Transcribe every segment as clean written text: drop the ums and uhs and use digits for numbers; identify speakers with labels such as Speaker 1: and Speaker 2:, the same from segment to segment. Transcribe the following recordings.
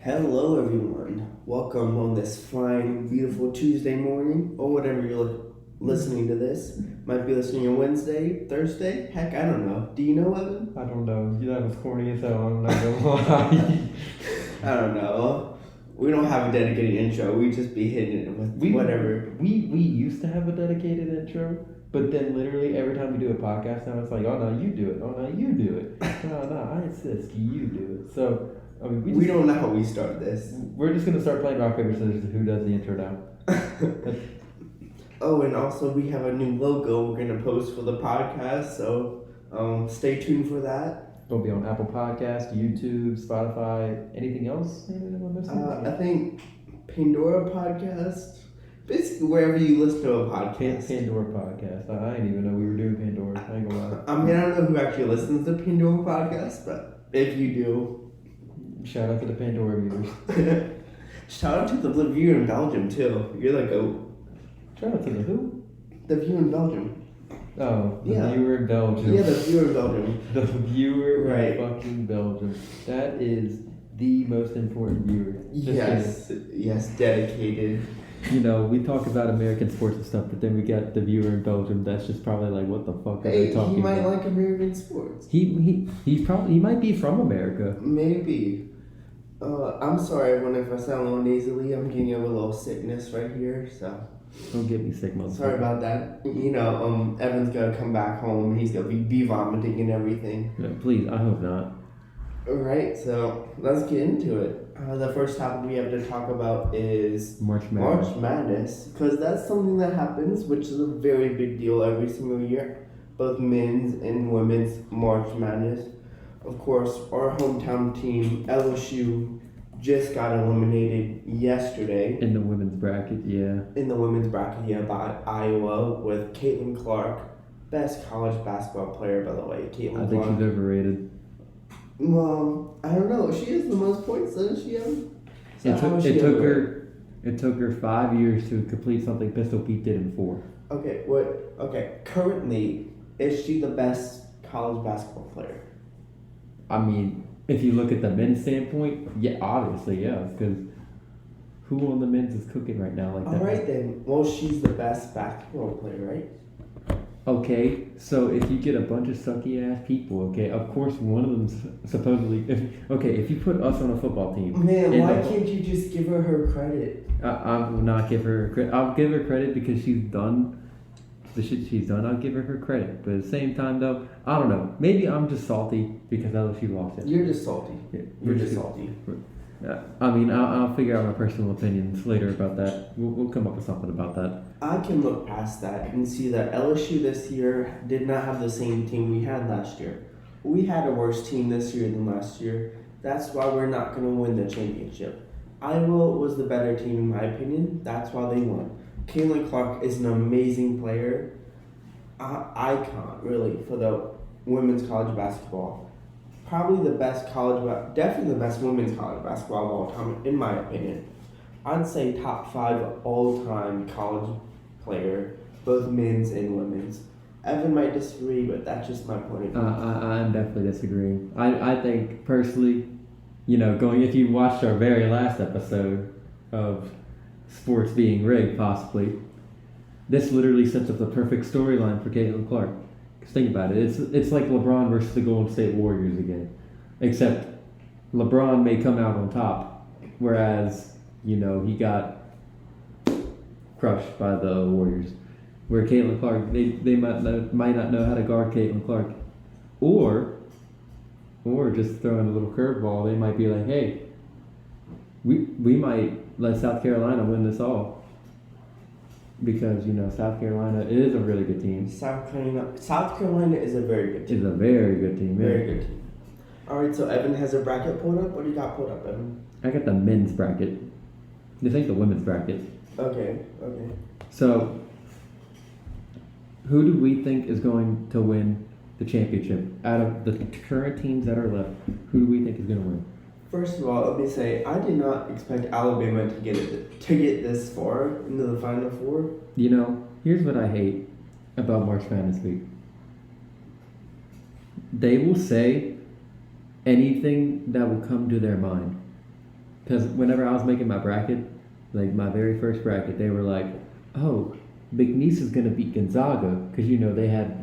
Speaker 1: Hello, everyone. Welcome on this fine, beautiful Tuesday morning, or whatever you're listening to this. Might be listening on Wednesday, Thursday. Heck, I don't know. Do you know, Evan?
Speaker 2: I don't know. That was corny as hell. I'm not gonna lie.
Speaker 1: I don't know. We don't have a dedicated intro. We just be hitting it with whatever.
Speaker 2: We used to have a dedicated intro, but then literally every time we do a podcast now, it's like, oh no, you do it. Oh no, you do it. No, I insist. You do it. So I mean,
Speaker 1: we don't know how we start this.
Speaker 2: We're just gonna start playing rock paper scissors. Who does the intro now?
Speaker 1: Oh, and also we have a new logo we're gonna post for the podcast. So stay tuned for that.
Speaker 2: It'll be on Apple Podcasts, YouTube, Spotify, anything else?
Speaker 1: I think Pandora Podcast. Basically, wherever you listen to a podcast.
Speaker 2: Pandora Podcast. I didn't even know we were doing Pandora. I ain't gonna lie.
Speaker 1: I mean, I don't know who actually listens to Pandora Podcast, but if you do,
Speaker 2: shout out to the Pandora viewers.
Speaker 1: Shout out to the viewer in Belgium too. You're like
Speaker 2: shout out to the who?
Speaker 1: The viewer in Belgium.
Speaker 2: Oh, the viewer in Belgium.
Speaker 1: Yeah, the viewer in Belgium.
Speaker 2: The viewer in fucking Belgium. That is the most important viewer.
Speaker 1: Yes, dedicated.
Speaker 2: You know, we talk about American sports and stuff, but then we got the viewer in Belgium. That's just probably like, what the fuck are they talking about?
Speaker 1: He might like American sports.
Speaker 2: He might be from America.
Speaker 1: Maybe. I'm sorry everyone if I sound a little nasally. I'm getting over a little sickness right here, so.
Speaker 2: Don't get me sick, motherfucker.
Speaker 1: Sorry about that. You know, Evan's gonna come back home. He's gonna be vomiting and everything.
Speaker 2: Yeah, please, I hope not.
Speaker 1: Alright, so let's get into it. The first topic we have to talk about is
Speaker 2: March Madness.
Speaker 1: March Madness, because that's something that happens, which is a very big deal every single year. Both men's and women's March Madness. Of course, our hometown team, LSU, just got eliminated yesterday.
Speaker 2: In the women's bracket, yeah.
Speaker 1: In the women's bracket, yeah, by Iowa with Caitlin Clark. Best college basketball player, by the way, Caitlin Clark.
Speaker 2: I think she's overrated.
Speaker 1: Well, I don't know. She has the most points, doesn't she?
Speaker 2: It took her 5 years to complete something Pistol Pete did in 4.
Speaker 1: Okay, what? Okay, currently, is she the best college basketball player?
Speaker 2: I mean, if you look at the men's standpoint, yeah, obviously, yeah, because who on the men's is cooking right now like that?
Speaker 1: All right, then. Well, she's the best basketball player, right?
Speaker 2: Okay, so if you get a bunch of sucky ass people, okay, of course one of them's supposedly. If you put us on a football team,
Speaker 1: man, why can't you just give her credit?
Speaker 2: I will not give her credit. I'll give her credit because she's done the shit she's done. I'll give her credit, but at the same time, though, I don't know. Maybe I'm just salty because LSU lost it.
Speaker 1: You're just salty.
Speaker 2: Yeah,
Speaker 1: You're just salty.
Speaker 2: I mean, I'll figure out my personal opinions later about that. We'll come up with something about that.
Speaker 1: I can look past that and see that LSU this year did not have the same team we had last year. We had a worse team this year than last year. That's why we're not going to win the championship. Iowa was the better team in my opinion. That's why they won. Caitlin Clark is an amazing player. Icon, really, for the women's college basketball. Probably the best definitely the best women's college basketball of all time, in my opinion. I'd say top 5 all-time college player, both men's and women's. Evan might disagree, but that's just my point of view.
Speaker 2: I'm definitely disagreeing. I think, personally, you know, if you watched our very last episode of sports being rigged, possibly, this literally sets up the perfect storyline for Caitlin Clark. Because think about it, it's like LeBron versus the Golden State Warriors again. Except LeBron may come out on top, whereas, you know, he got crushed by the Warriors. Where Caitlin Clark, they might not know how to guard Caitlin Clark. Or just throwing a little curveball, they might be like, hey, we might let South Carolina win this all. Because, you know, South Carolina is a really good team.
Speaker 1: South Carolina is a very good team.
Speaker 2: It's a very good team.
Speaker 1: Very good team. All right, so Evan has a bracket pulled up. What do you got pulled up, Evan?
Speaker 2: I got the men's bracket. This ain't the women's bracket.
Speaker 1: Okay.
Speaker 2: So, who do we think is going to win the championship? Out of the current teams that are left, who do we think is going to win?
Speaker 1: First of all, let me say, I did not expect Alabama to get this far into the Final Four.
Speaker 2: You know, here's what I hate about March Madness week. They will say anything that will come to their mind. because whenever I was making my bracket, like my very first bracket, they were like, "Oh, McNeese is gonna beat Gonzaga," because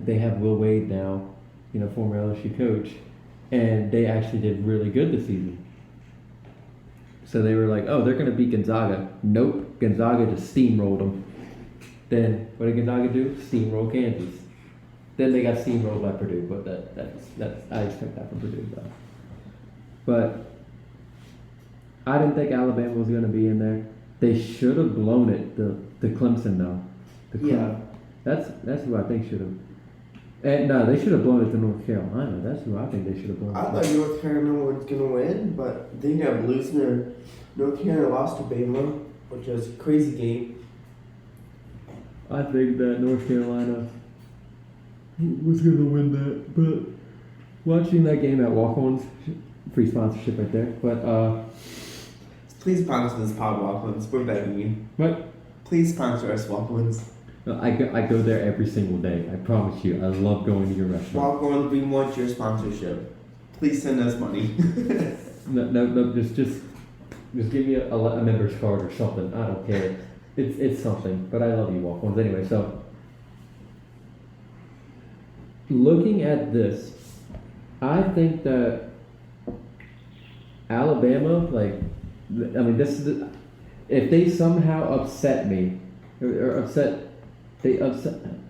Speaker 2: they have Will Wade now, former LSU coach, and they actually did really good this season. So they were like, "Oh, they're gonna beat Gonzaga." Nope, Gonzaga just steamrolled them. Then what did Gonzaga do? Steamroll Kansas. Then they got steamrolled by Purdue, but that's I expect that from Purdue though. But I didn't think Alabama was going to be in there. They should have blown it. The Clemson though. That's who I think should have. And no, they should have blown it to North Carolina. That's who I think they should have blown.
Speaker 1: I thought North Carolina was going to win, but they ended up losing their. North Carolina lost to Bama, which was a crazy game.
Speaker 2: I think that North Carolina was going to win that, but watching that game at Walk-Ons, free sponsorship right there. But
Speaker 1: please sponsor this pod, Walk-Ons. We're begging you.
Speaker 2: What?
Speaker 1: Please sponsor us, Walk-Ons.
Speaker 2: I go there every single day. I promise you. I love going to your restaurant.
Speaker 1: Walk-Ons, we want your sponsorship. Please send us money.
Speaker 2: No. Just give me a member's card or something. I don't care. It's something. But I love you, Walk-Ons. Anyway, so looking at this, I think that Alabama, this is if they somehow upset me or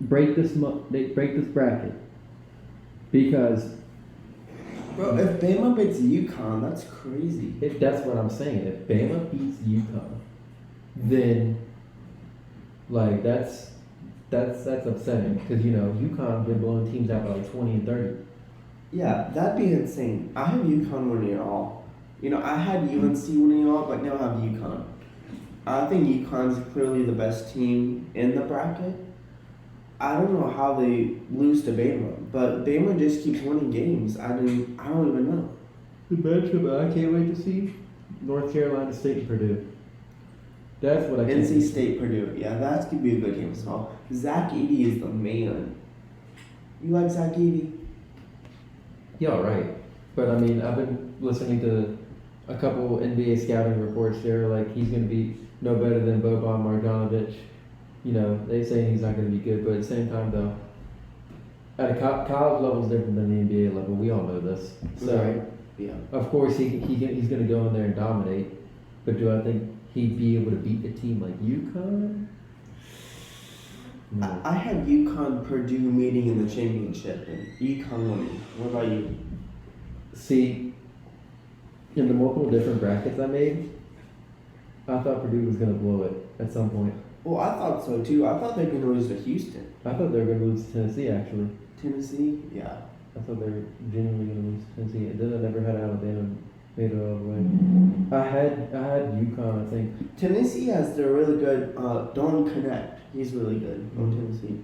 Speaker 2: break this bracket because.
Speaker 1: Bro, if Bama beats UConn, that's crazy.
Speaker 2: That's what I'm saying. If Bama beats UConn, then that's upsetting because UConn been blowing teams out by 20 and 30.
Speaker 1: Yeah, that'd be insane. I have UConn winning it all. I had UNC winning it all, but now I have UConn. I think UConn's clearly the best team in the bracket. I don't know how they lose to Bama, but Bama just keeps winning games. I don't even know.
Speaker 2: The matchup I can't wait to see: North Carolina State and Purdue. That's what I can't
Speaker 1: NC State Purdue. Yeah, that's gonna be a good game as well. Zach Edey is the man. You like Zach Edey?
Speaker 2: Yeah, right. But I mean, I've been listening to a couple NBA scouting reports. They're like, he's going to be no better than Boban Marjanovic. They say he's not going to be good, but at the same time, though, at a college level is different than the NBA level. We all know this. So,
Speaker 1: right. Yeah.
Speaker 2: Of course, he's going to go in there and dominate. But do I think he'd be able to beat a team like UConn? No.
Speaker 1: I had UConn Purdue meeting in the championship and UConn winning. What about you?
Speaker 2: See, in the multiple different brackets I made, I thought Purdue was going to blow it at some point.
Speaker 1: Well, I thought so too. I thought they were going to lose to Houston.
Speaker 2: I thought they were going to lose to Tennessee, actually.
Speaker 1: Tennessee? Yeah.
Speaker 2: I thought they were genuinely going to lose to Tennessee. And then I never had Alabama made it all the way. I had UConn, I think.
Speaker 1: Tennessee has their really good Don Connect. He's really good on Tennessee.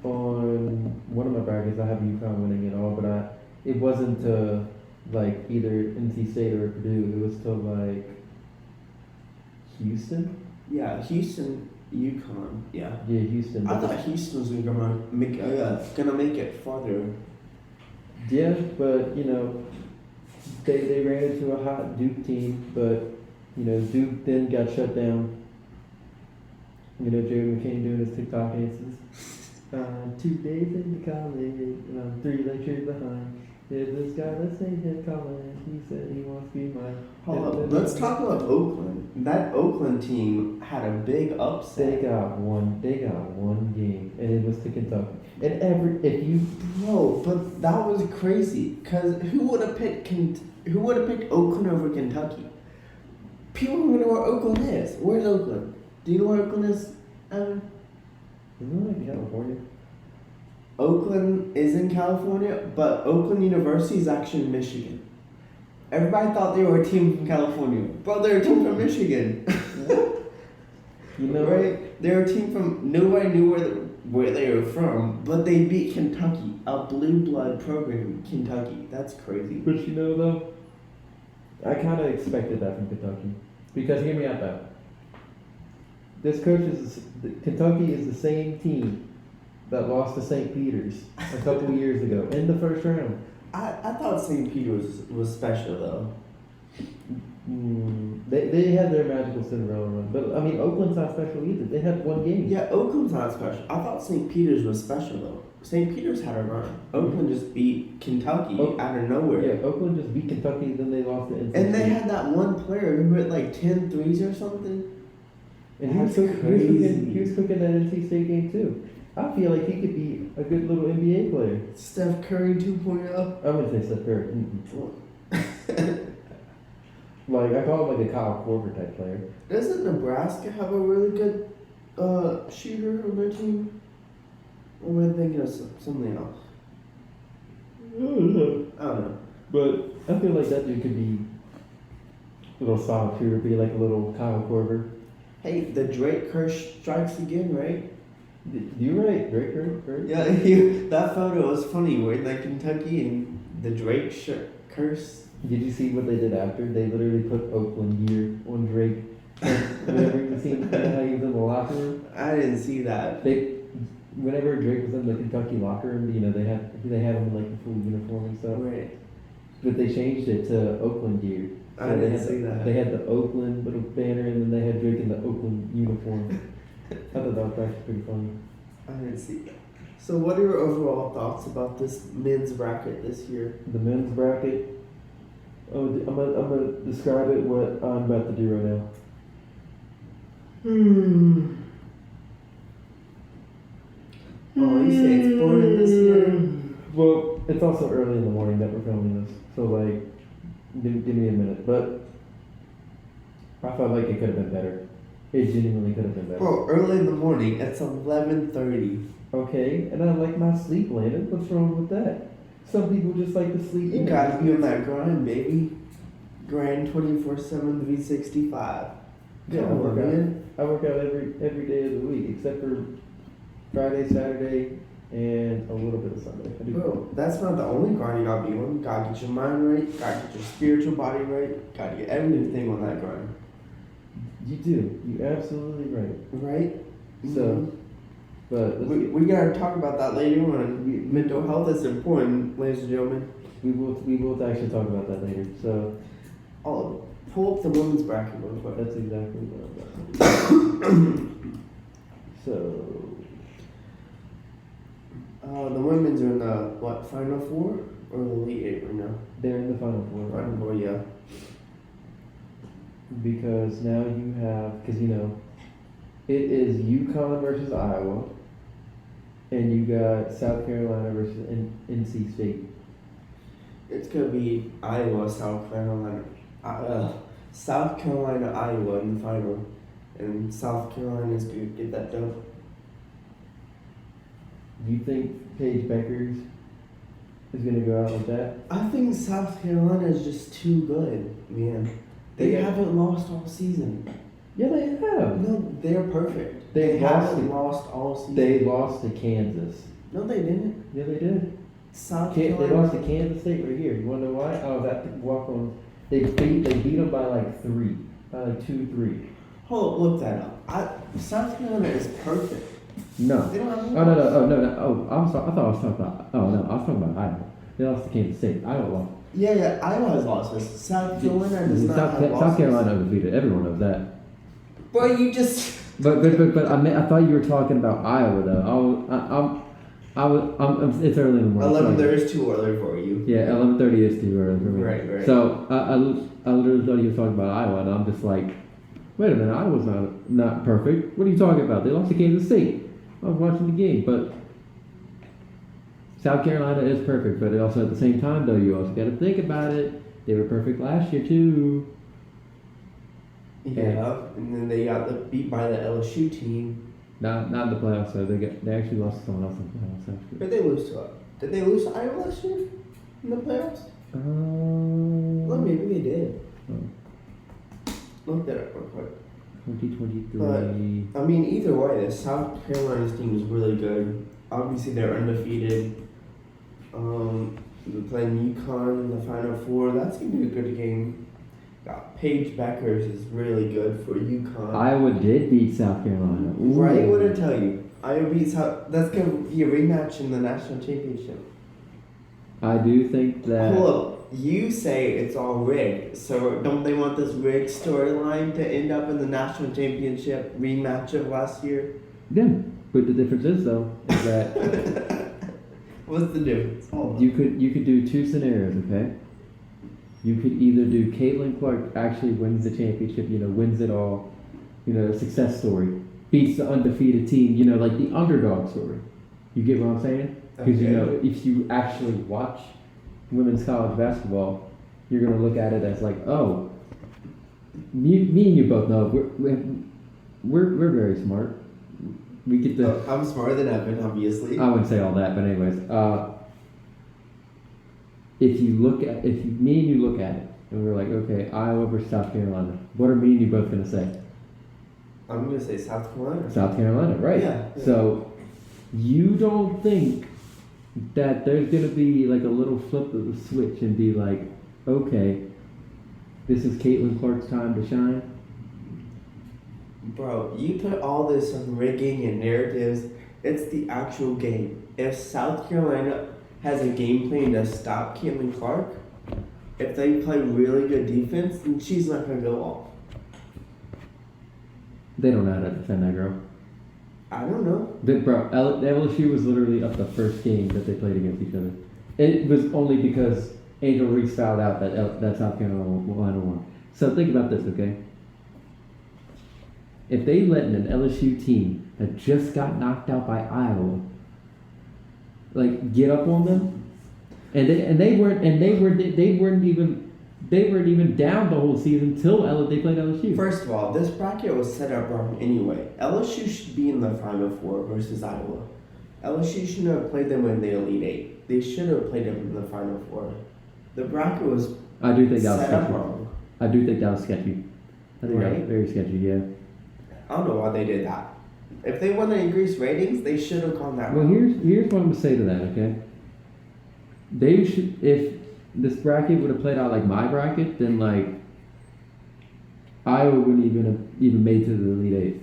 Speaker 2: On one of my brackets, I have UConn winning it all, but it wasn't to either NC State or Purdue. It was to Houston.
Speaker 1: Yeah, Houston, UConn. Yeah.
Speaker 2: Yeah, Houston.
Speaker 1: I thought Houston was gonna make it farther.
Speaker 2: Yeah, but they ran into a hot Duke team, but Duke then got shut down. Jerry McCain doing his TikTok dances. 2 days into college, and I'm 3 lectures behind. There's this guy that's saying his college. He said he wants to be mine.
Speaker 1: Hold up. Let's talk about Oakland. That Oakland team had a big upset.
Speaker 2: They got one game, and it was to Kentucky. And
Speaker 1: but that was crazy. Cause who would have picked Oakland over Kentucky? People don't know where Oakland is. Where's Oakland? Do you know where Oakland is, Evan?
Speaker 2: Isn't it in California?
Speaker 1: Oakland is in California, but Oakland University is actually in Michigan. Everybody thought they were a team from California, but they're a team from Michigan. Right? They're a team from nobody knew where they were from, but they beat Kentucky, a blue blood program. Kentucky, that's crazy.
Speaker 2: But though, I kind of expected that from Kentucky because hear me out though. Kentucky is the same team that lost to St. Peter's a couple years ago in the first round.
Speaker 1: I thought St. Peter's was special though.
Speaker 2: They had their magical Cinderella run, but I mean Oakland's not special either. They had one game.
Speaker 1: Yeah, Oakland's not special. I thought St. Peter's was special though. St. Peter's had a run. Oakland just beat Kentucky out of nowhere.
Speaker 2: Yeah, Oakland just beat Kentucky, then they lost to NC
Speaker 1: And they
Speaker 2: State.
Speaker 1: had that one player who hit like 10 threes or something.
Speaker 2: And he was cooking that NC State game too. I feel like he could be a good little NBA player.
Speaker 1: Steph Curry 2.0.
Speaker 2: I wouldn't say Steph Curry. Mm-mm. Like I call him like a Kyle Korver type player.
Speaker 1: Doesn't Nebraska have a really good shooter on their team? Or am I thinking of something else?
Speaker 2: I don't know.
Speaker 1: I don't know.
Speaker 2: But I feel like that dude could be a little solid shooter, be like a little Kyle Korver.
Speaker 1: Hey, the Drake curse strikes again, right?
Speaker 2: You're right, Drake, right?
Speaker 1: Yeah, that photo was funny. We're in like Kentucky and the Drake curse.
Speaker 2: Did you see what they did after? They literally put Oakland gear on Drake. Whenever you see how he was in the locker room,
Speaker 1: I didn't see that.
Speaker 2: Whenever Drake was in the Kentucky locker room, you know they had him in like the full uniform and stuff.
Speaker 1: Right.
Speaker 2: But they changed it to Oakland gear. So
Speaker 1: I didn't see that.
Speaker 2: They had the Oakland little banner, and then they had Drake in the Oakland uniform. I thought that was actually pretty funny.
Speaker 1: I didn't see that. So, what are your overall thoughts about this men's bracket this year?
Speaker 2: The men's bracket. Oh, I'm gonna describe it. What I'm about to do right now.
Speaker 1: Oh, you say it's boring this year?
Speaker 2: Well, it's also early in the morning that we're filming this, so like, give me a minute. But I felt like it could have been better. It genuinely could have been better.
Speaker 1: Bro, early in the morning. It's 11:30.
Speaker 2: Okay, and I like my sleep, Landon. What's wrong with that? Some people just like to sleep.
Speaker 1: You
Speaker 2: in.
Speaker 1: gotta be on that grind, baby. Grind 24/7, 365.
Speaker 2: Yeah,
Speaker 1: Come on, man.
Speaker 2: I work out every day of the week except for Friday, Saturday, and a little bit of Sunday. I do.
Speaker 1: Bro, that's not the only grind you gotta be on. You gotta get your mind right, gotta get your spiritual body right, gotta get everything on that grind.
Speaker 2: You do. You're absolutely right.
Speaker 1: Right?
Speaker 2: So, but
Speaker 1: We gotta talk about that later on. Mental health is important, ladies and gentlemen.
Speaker 2: we will actually talk about that later. So
Speaker 1: Oh, pull up the women's bracket real quick.
Speaker 2: that's exactly what I'm about. So
Speaker 1: The women's are in the, Final Four? Or the Elite Eight right now?
Speaker 2: they're in the final four.
Speaker 1: Final Four, yeah.
Speaker 2: Because now you have, because you know, it is UConn versus Iowa, and you got South Carolina versus NC State.
Speaker 1: It's gonna be Iowa, South Carolina, Iowa in the final, and South Carolina's gonna get that done.
Speaker 2: Do you think Paige Beckers is going to go out like that?
Speaker 1: I think South Carolina is just too good, man. They haven't lost all season.
Speaker 2: Yeah, they have.
Speaker 1: No, they're perfect.
Speaker 2: They
Speaker 1: haven't lost all season.
Speaker 2: They lost to Kansas.
Speaker 1: No, they didn't.
Speaker 2: Yeah, they did.
Speaker 1: South
Speaker 2: They
Speaker 1: Carolina.
Speaker 2: lost to Kansas State right here. You want to know why? Oh, that walk on. They beat them by like 3, by like 2-3.
Speaker 1: Hold up, look that up. South Carolina is perfect.
Speaker 2: No.
Speaker 1: They don't have.
Speaker 2: Oh no. Oh, I'm sorry. I thought I was talking about. Oh no, I was talking about Iowa. They lost to Kansas State. Iowa lost.
Speaker 1: Yeah. Iowa has losses. South Carolina does not have losses.
Speaker 2: South Carolina undefeated. Everyone knows that.
Speaker 1: Boy, you just.
Speaker 2: But I thought you were talking about Iowa though. It's early in the morning.
Speaker 1: 11:30 is too early for you.
Speaker 2: Yeah, 11:30 is too early for me.
Speaker 1: Right.
Speaker 2: So I literally thought you were talking about Iowa, and I'm just like, wait a minute, Iowa's not perfect. What are you talking about? They lost to Kansas State. I was watching the game, but South Carolina is perfect. But also at the same time, though, you also got to think about it. They were perfect last year too.
Speaker 1: Yeah, and then they got beat by the LSU team.
Speaker 2: Not in the playoffs though. They actually lost to someone else in the playoffs. Actually.
Speaker 1: But they lose to it. Did they lose to Iowa last year in the playoffs? Well, maybe they did. Look that up real quick.
Speaker 2: 2023.
Speaker 1: I mean, either way, the South Carolina's team is really good. Obviously, they're undefeated. They're playing UConn in the Final Four. That's gonna be a good game. Got Paige Beckers is really good for UConn.
Speaker 2: Iowa did beat South Carolina. Ooh.
Speaker 1: Right, what did I tell you? Iowa beats South. That's gonna be a rematch in the national championship.
Speaker 2: I do think that.
Speaker 1: Hold up. you say it's all rigged. So don't they want this rigged storyline to end up in the national championship rematch of last year?
Speaker 2: Yeah, but the difference is though is that
Speaker 1: What's the difference?
Speaker 2: you could do two scenarios. Okay, you could either do Caitlin Clark actually wins the championship, wins it all, success story, beats the undefeated team, like the underdog story. You get what I'm saying? Because if you actually watch women's college basketball, you're gonna look at it as like, oh, me and you both know we're very smart. We get the.
Speaker 1: I'm smarter than Evan, obviously.
Speaker 2: I wouldn't say all that, but anyways, if me and you look at it, and we're like, okay, Iowa versus South Carolina, what are me and you both gonna say?
Speaker 1: I'm gonna say South Carolina.
Speaker 2: South Carolina, right?
Speaker 1: Yeah.
Speaker 2: So, you don't think that there's gonna be like a little flip of the switch and be like, okay, this is Caitlin Clark's time to shine?
Speaker 1: Bro, you put all this on rigging and narratives. It's the actual game. If South Carolina has a game plan to stop Caitlin Clark, if they play really good defense, then she's not gonna go off.
Speaker 2: They don't know how to defend that girl.
Speaker 1: I don't know.
Speaker 2: But bro, LSU was literally up the first game that they played against each other. It was only because Angel Reese fouled out that South Carolina won. So think about this, okay? If they let an LSU team that just got knocked out by Iowa, like get up on them, and they weren't even down the whole season till they played LSU.
Speaker 1: First of all, this bracket was set up wrong anyway. LSU should be in the Final Four versus Iowa. LSU shouldn't have played them in the Elite Eight. They should have played them in the Final Four. The bracket was
Speaker 2: I do think that was
Speaker 1: set up
Speaker 2: sketchy.
Speaker 1: wrong.
Speaker 2: I do think that was sketchy. I think that
Speaker 1: Right?
Speaker 2: was very sketchy, yeah.
Speaker 1: I don't know why they did that. If they want to increase ratings, they should have gone that
Speaker 2: Well,
Speaker 1: route.
Speaker 2: here's what I'm gonna say to that. Okay, they should. If this bracket would have played out like my bracket, then like Iowa wouldn't even made to the Elite Eight.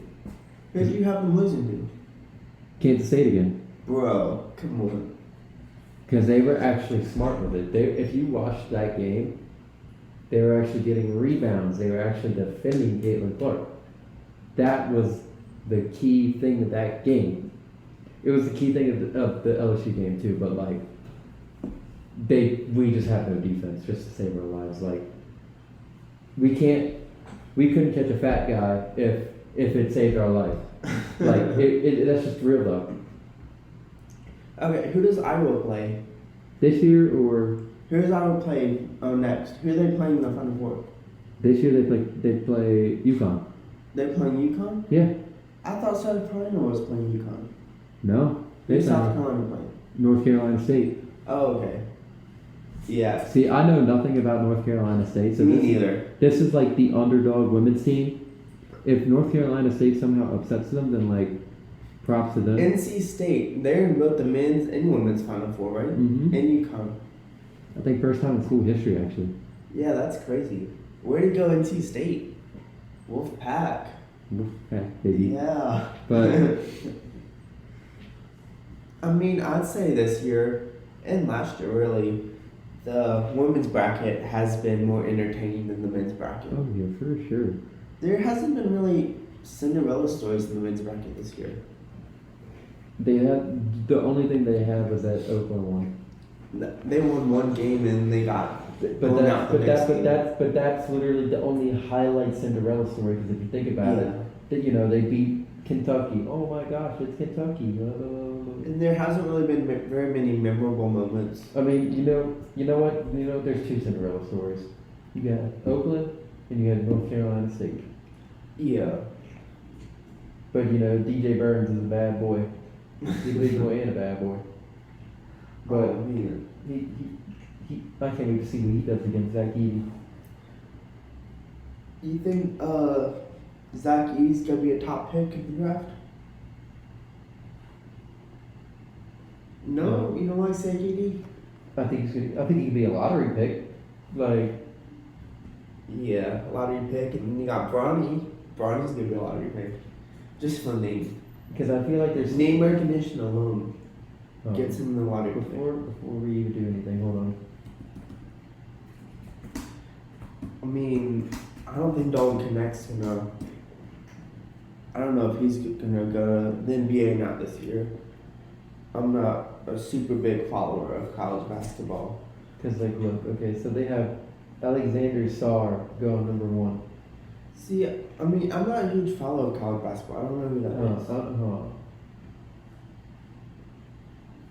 Speaker 1: Who do you have them losing to?
Speaker 2: Kansas State again,
Speaker 1: Bro, come on.
Speaker 2: because they were actually smart with it. If you watched that game, they were actually getting rebounds. They were actually defending Caitlin Clark. That was the key thing of that game. It was the key thing of the LSU game too. But like, we just have no defense just to save our lives. Like, we couldn't catch a fat guy if it saved our life. Like, that's just real though.
Speaker 1: Okay, who does Iowa play?
Speaker 2: This year or
Speaker 1: Who does Iowa play next? Who are they playing in the Final Four?
Speaker 2: this year they play UConn.
Speaker 1: They playing UConn?
Speaker 2: Yeah.
Speaker 1: I thought South Carolina was playing UConn.
Speaker 2: No.
Speaker 1: Who's
Speaker 2: They
Speaker 1: South
Speaker 2: play
Speaker 1: Carolina playing?
Speaker 2: North Carolina State.
Speaker 1: Oh, okay. Yeah.
Speaker 2: See, I know nothing about North Carolina State, so
Speaker 1: Me
Speaker 2: this,
Speaker 1: neither.
Speaker 2: this is like the underdog women's team. If North Carolina State somehow upsets them, then like props to them.
Speaker 1: NC State, they're in both the men's and women's Final Four, right?
Speaker 2: Mhm.
Speaker 1: And UConn.
Speaker 2: I think first time in school history actually.
Speaker 1: Yeah, that's crazy. Where to go NC State? Wolfpack.
Speaker 2: Okay, baby.
Speaker 1: Yeah.
Speaker 2: But
Speaker 1: I mean, I'd say this year and last year, really, the women's bracket has been more entertaining than the men's bracket.
Speaker 2: oh yeah, for sure.
Speaker 1: There hasn't been really Cinderella stories in the men's bracket this year.
Speaker 2: They had the only thing they have is that Oakland one.
Speaker 1: They won one game and they got
Speaker 2: But
Speaker 1: blown out the next game.
Speaker 2: that's literally the only highlight Cinderella story. Because if you think about it, that they beat Kentucky. Oh my gosh, it's Kentucky.
Speaker 1: And there hasn't really been very many memorable moments.
Speaker 2: I mean, you know what? There's two Cinderella stories. You got Oakland and you got North Carolina State.
Speaker 1: Yeah.
Speaker 2: But DJ Burns is a bad boy. He's a big boy and a bad boy. But
Speaker 1: Oh, man.
Speaker 2: he I can't wait to see what he does against Zach Edey.
Speaker 1: You think Zach Eady's gonna be a top pick in the draft? No, you don't like Zach Eady?
Speaker 2: I think he could be a lottery pick. Like,
Speaker 1: Yeah, lottery pick, and then you got Bronny. Bronny's gonna be a lottery pick. Just for name.
Speaker 2: because I feel like there's
Speaker 1: Name recognition alone
Speaker 2: Oh.
Speaker 1: gets him the lottery pick.
Speaker 2: Before we even do anything, hold on.
Speaker 1: I mean, I don't think Dalton Connect's gonna. I don't know if he's gonna go to the NBA not this year. I'm not a super big follower of college basketball.
Speaker 2: Because, like, look, okay, so they have Alexander Sarr going number 1.
Speaker 1: See, I mean, I'm not a huge follower of college basketball. I don't know who that is.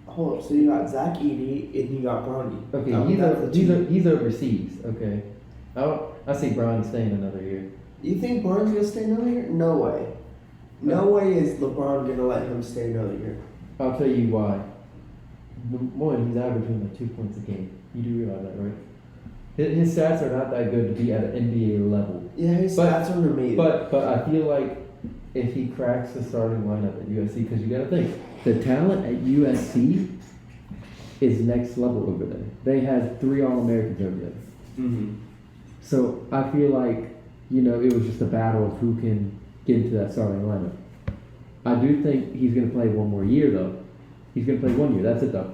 Speaker 1: Hold up, so you got Zach Edey and you got Bronny.
Speaker 2: Okay, he's overseas, okay. I see Bronny staying another year.
Speaker 1: You think Bronny's gonna stay another year? No way. No way is LeBron gonna let him stay another year.
Speaker 2: I'll tell you why. One, he's averaging like 2 points a game. You do realize that, right? His stats are not that good to be at an NBA level.
Speaker 1: Yeah, his stats are amazing.
Speaker 2: But I feel like if he cracks the starting lineup at USC, because you got to think, the talent at USC is next level over there. They had 3 All-Americans over there.
Speaker 1: Mm-hmm.
Speaker 2: So I feel like, it was just a battle of who can get into that starting lineup. I do think he's going to play one more year, though. He's going to play 1 year. That's it, though.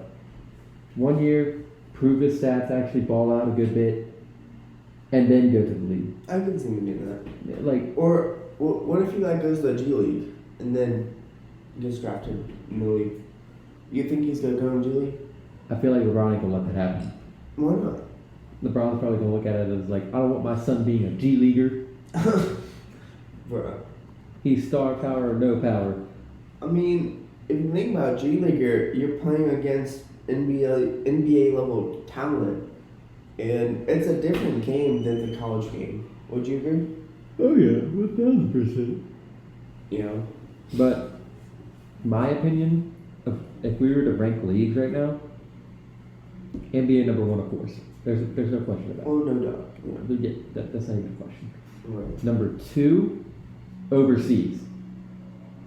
Speaker 2: 1 year, prove his stats, actually ball out a good bit, and then go to the league.
Speaker 1: I can see him doing
Speaker 2: that.
Speaker 1: Or what if he goes to the G League and then gets drafted in the league? You think he's gonna go in G League?
Speaker 2: I feel like LeBron ain't gonna let that happen.
Speaker 1: Why not?
Speaker 2: LeBron's probably gonna look at it as like, I don't want my son being a G leaguer.
Speaker 1: Bro.
Speaker 2: He's star power or no power.
Speaker 1: I mean, if you think about G Leaguer, you're playing against NBA level talent, and it's a different game than the college game. Would you agree?
Speaker 2: Oh yeah, 1,000%.
Speaker 1: Yeah.
Speaker 2: But my opinion, if we were to rank leagues right now, NBA number 1, of course. There's no question about it.
Speaker 1: Oh, no doubt.
Speaker 2: Yeah. That's not even a question.
Speaker 1: Right.
Speaker 2: Number 2, overseas.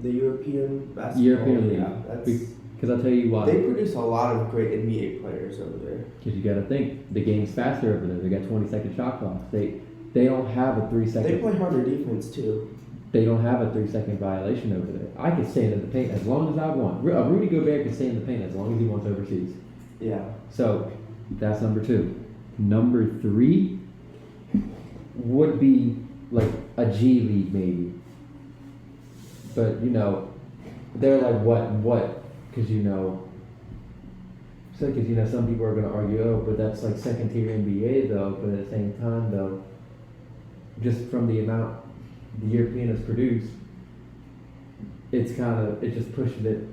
Speaker 1: The European basketball.
Speaker 2: European league.
Speaker 1: Yeah, that's.
Speaker 2: Because I'll tell you why.
Speaker 1: They produce a lot of great NBA players over there.
Speaker 2: Because you got to think, the game's faster over there. They got 20-second shot clocks. They don't have a 3-second.
Speaker 1: They play harder defense too.
Speaker 2: They don't have a 3-second violation over there. I can stand in the paint as long as I want. Rudy Gobert can stay in the paint as long as he wants overseas.
Speaker 1: Yeah. So
Speaker 2: that's number 2. Number 3 would be like a G League maybe. But they're like what? Because some people are going to argue, oh, but that's like second tier NBA though. But at the same time though, just from the amount the European has produced, it just pushes it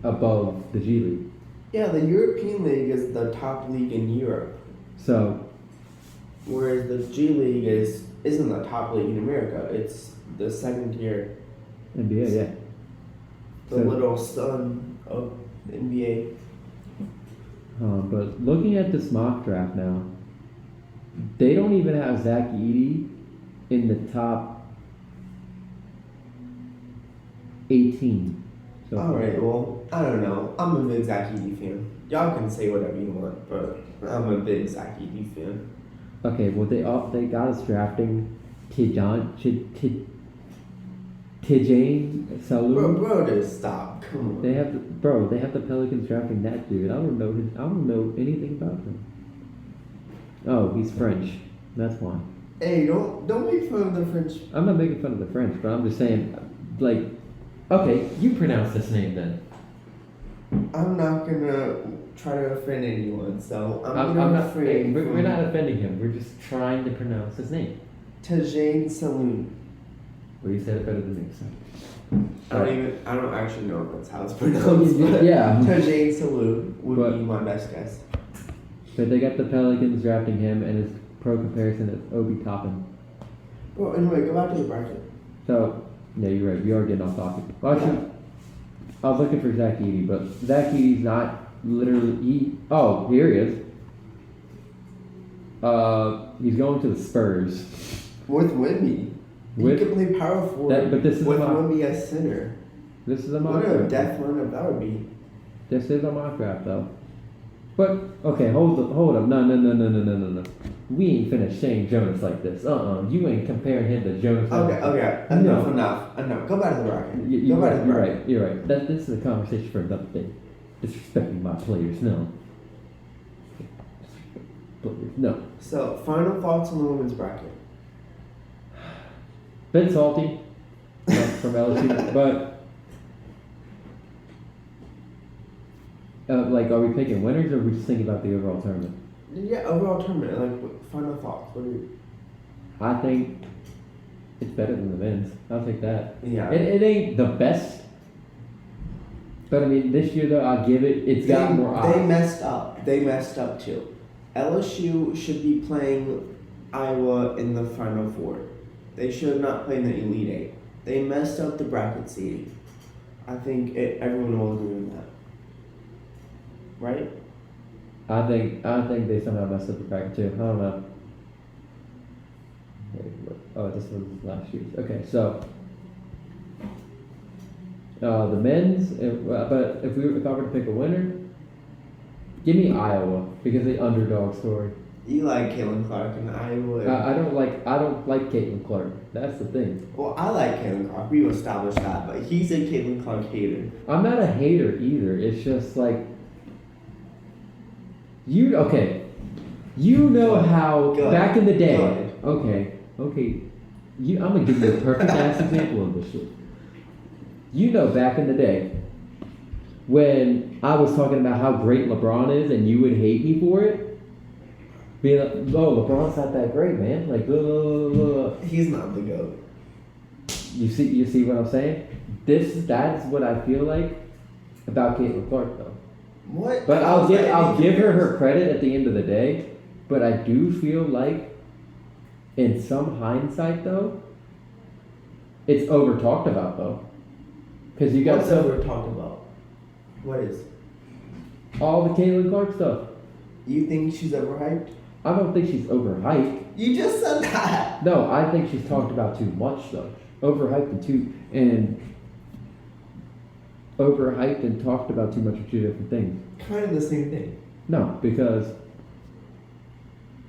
Speaker 2: above the G League.
Speaker 1: Yeah, the European League is the top league in Europe.
Speaker 2: So,
Speaker 1: whereas the G League isn't the top league in America. It's the second tier.
Speaker 2: NBA, yeah.
Speaker 1: The little son of the NBA.
Speaker 2: But looking at this mock draft now, they don't even have Zach Edey in the top 18. So
Speaker 1: Alright, well, I don't know. I'm a big Zach Edey fan. Y'all can say whatever you want, but I'm a big Zach Edey fan.
Speaker 2: Okay, well they got us drafting Tijane Salou.
Speaker 1: Bro, just stop. Come on.
Speaker 2: They have the Pelicans drafting that dude. I don't know anything about him. Oh, he's French. That's why.
Speaker 1: Hey, don't make fun of the French.
Speaker 2: I'm not making fun of the French, but I'm just saying, like, okay, you pronounce this name then.
Speaker 1: I'm not gonna try to offend anyone, so I'm
Speaker 2: not
Speaker 1: afraid.
Speaker 2: hey, we're not offending him. We're just trying to pronounce his name.
Speaker 1: Tijane Salou.
Speaker 2: Well, you said it better than me. So.
Speaker 1: I don't actually know if that's how it's pronounced. But
Speaker 2: yeah.
Speaker 1: Tijane Salou would be my best guess.
Speaker 2: But they got the Pelicans drafting him, and his pro comparison is Obi Toppin.
Speaker 1: Well, anyway, go back to the bracket.
Speaker 2: So, yeah, you're right. We are getting off topic. Well, actually, I was looking for Zach Edey, but Zach Edey's not literally. Oh, here he is. He's going to the Spurs.
Speaker 1: With Wemby. He could play power forward
Speaker 2: but this is
Speaker 1: with Wemby as center.
Speaker 2: This is a mock
Speaker 1: draft.
Speaker 2: draft.
Speaker 1: What a death lineup that would be.
Speaker 2: This is a mock draft, though. But, okay, hold up. No. We ain't finished saying Jonas like this. You ain't comparing him to Jonas.
Speaker 1: Okay. Enough. Go back to the bracket.
Speaker 2: You're right. This is a conversation for another day. Disrespecting my players, no. No.
Speaker 1: So, final thoughts on the women's bracket.
Speaker 2: Been salty from LSU, but like, are we picking winners or are we just thinking about the overall tournament?
Speaker 1: Yeah, overall tournament. Final thoughts. What do you?
Speaker 2: I think it's better than the men's. I'll take that.
Speaker 1: Yeah.
Speaker 2: It ain't the best, but I mean, this year though, I'll give it. It's got more odds.
Speaker 1: They messed up. They messed up too. LSU should be playing Iowa in the Final Four. They should not play in the Elite Eight. They messed up the bracket seeding. I think everyone will agree on that. Right?
Speaker 2: I think they somehow messed up the bracket too. I don't know. Oh, this was last year's. Okay, so the men's. But if I were to pick a winner, give me Iowa because the underdog story.
Speaker 1: You like Caitlin Clark in Iowa.
Speaker 2: I don't like Caitlin Clark. That's the thing.
Speaker 1: Well, I like Caitlin Clark. We've established that, but he's a Caitlin Clark hater.
Speaker 2: I'm not a hater either. It's just like you know how back in the day. Okay. I'm gonna give you a perfect ass example of this shit. You know, back in the day when I was talking about how great LeBron is, and you would hate me for it. Being like, oh, LeBron's not that great, man. Like, blah, blah, blah, blah.
Speaker 1: He's not the GOAT.
Speaker 2: You see what I'm saying? That's what I feel like about Caitlin Clark, though.
Speaker 1: What?
Speaker 2: But I'll give her credit at the end of the day. But I do feel like, in some hindsight, though, it's over talked about, though. Because you got
Speaker 1: What's over talked about? What is?
Speaker 2: All the Caitlin Clark stuff.
Speaker 1: You think she's overhyped?
Speaker 2: I don't think she's overhyped.
Speaker 1: You just said that.
Speaker 2: No, I think she's talked about too much, though. Overhyped and talked about too much are two different things.
Speaker 1: Kind of the same thing.
Speaker 2: No, because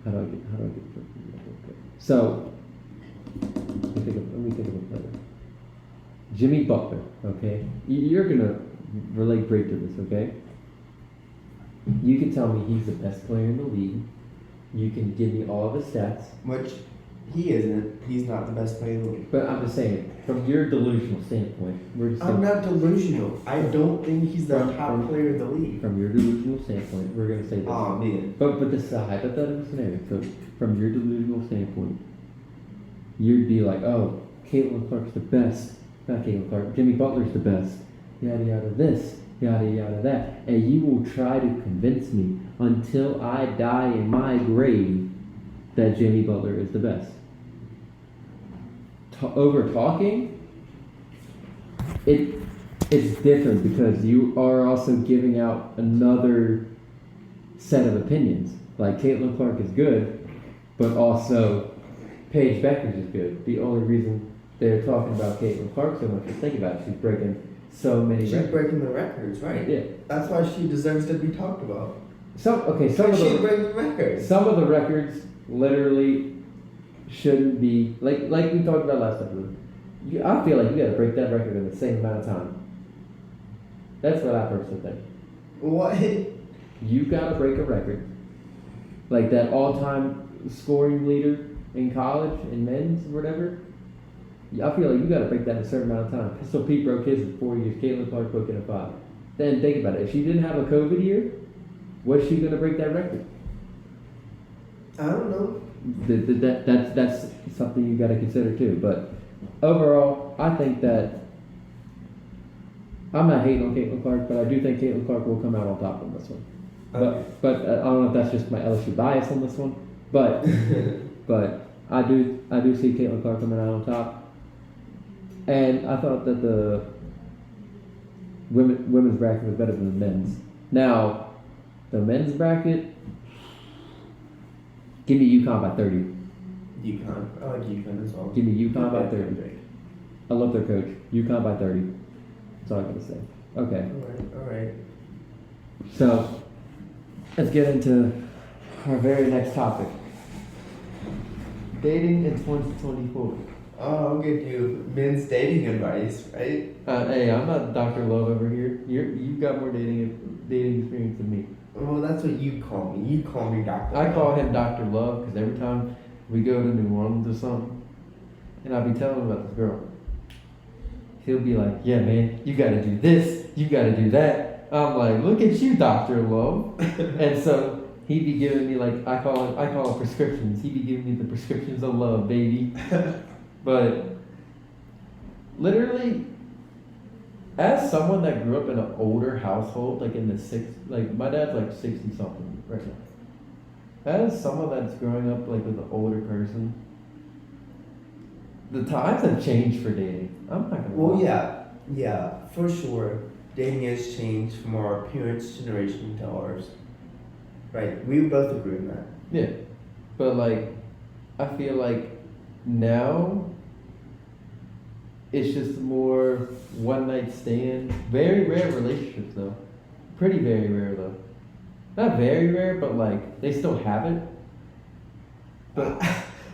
Speaker 2: how do I get okay. So let me think of a player. Jimmy Butler, okay? You're gonna relate great to this, okay? You can tell me he's the best player in the league. You can give me all of his stats.
Speaker 1: Which he isn't. He's not the best player in the league.
Speaker 2: But I'm just saying, from your delusional standpoint,
Speaker 1: I'm not delusional. I don't think he's the top player in the league.
Speaker 2: From your delusional standpoint, we're gonna say this.
Speaker 1: Oh man.
Speaker 2: But this is a hypothetical scenario. So from your delusional standpoint, you'd be like, oh, Caitlin Clark's the best. Not Caitlin Clark. Jimmy Butler's the best. Yada yada this. Yada yada that. And you will try to convince me until I die in my grave that Jimmy Butler is the best. Over talking, it's different because you are also giving out another set of opinions. Like Caitlin Clark is good, but also Paige Beckers is good. The only reason they're talking about Caitlin Clark so much is think about it. She's breaking so many records.
Speaker 1: She's breaking the records, right?
Speaker 2: Yeah.
Speaker 1: That's why she deserves to be talked about.
Speaker 2: Some of
Speaker 1: she's breaking records.
Speaker 2: Some of the records literally shouldn't be like we talked about last episode. I feel like you got to break that record in the same amount of time. That's what I personally think.
Speaker 1: What?
Speaker 2: You got to break a record, like that all-time scoring leader in college in men's or whatever. I feel like you got to break that in a certain amount of time. Pistol Pete broke his in 4 years. Caitlin Clark broke it in 5. Then think about it. If she didn't have a COVID year, was she going to break that record?
Speaker 1: I don't know.
Speaker 2: That's something you got to consider too. But overall, I think that I'm not hating on Caitlin Clark, but I do think Caitlin Clark will come out on top on this one.
Speaker 1: Okay.
Speaker 2: But I don't know if that's just my LSU bias on this one. But but I do see Caitlin Clark coming out on top. And I thought that the women's bracket was better than the men's. Now, the men's bracket, give me UConn by 30.
Speaker 1: UConn. I like UConn as well.
Speaker 2: Give me UConn by 30. I love their coach. UConn by 30. That's all I gotta say. Okay.
Speaker 1: All right.
Speaker 2: So, let's get into our very next topic. Dating in 2024.
Speaker 1: Oh, I'm gonna do men's dating advice, right?
Speaker 2: Hey, I'm not Dr. Love over here. You got more dating experience than me.
Speaker 1: Well, that's what you call me. You call me Doctor.
Speaker 2: I call him Dr. Love because every time we go to New Orleans or something, and I'll be telling him about this girl, he'll be like, "Yeah, man, you got to do this, you got to do that." I'm like, "Look at you, Dr. Love," and so he'd be giving me like I call it prescriptions. He'd be giving me the prescriptions of love, baby. But literally, as someone that grew up in an older household, like in the like my dad's like 60 something right now. As someone that's growing up like with an older person, the times have changed for dating. I'm not gonna.
Speaker 1: Well,
Speaker 2: lie.
Speaker 1: yeah, for sure. Dating has changed from our parents' generation to ours. Right, we both agree on that.
Speaker 2: Yeah, but like, I feel like now it's just more one night stand. Very rare relationships though. Pretty very rare though. Not very rare, but like they still have it. But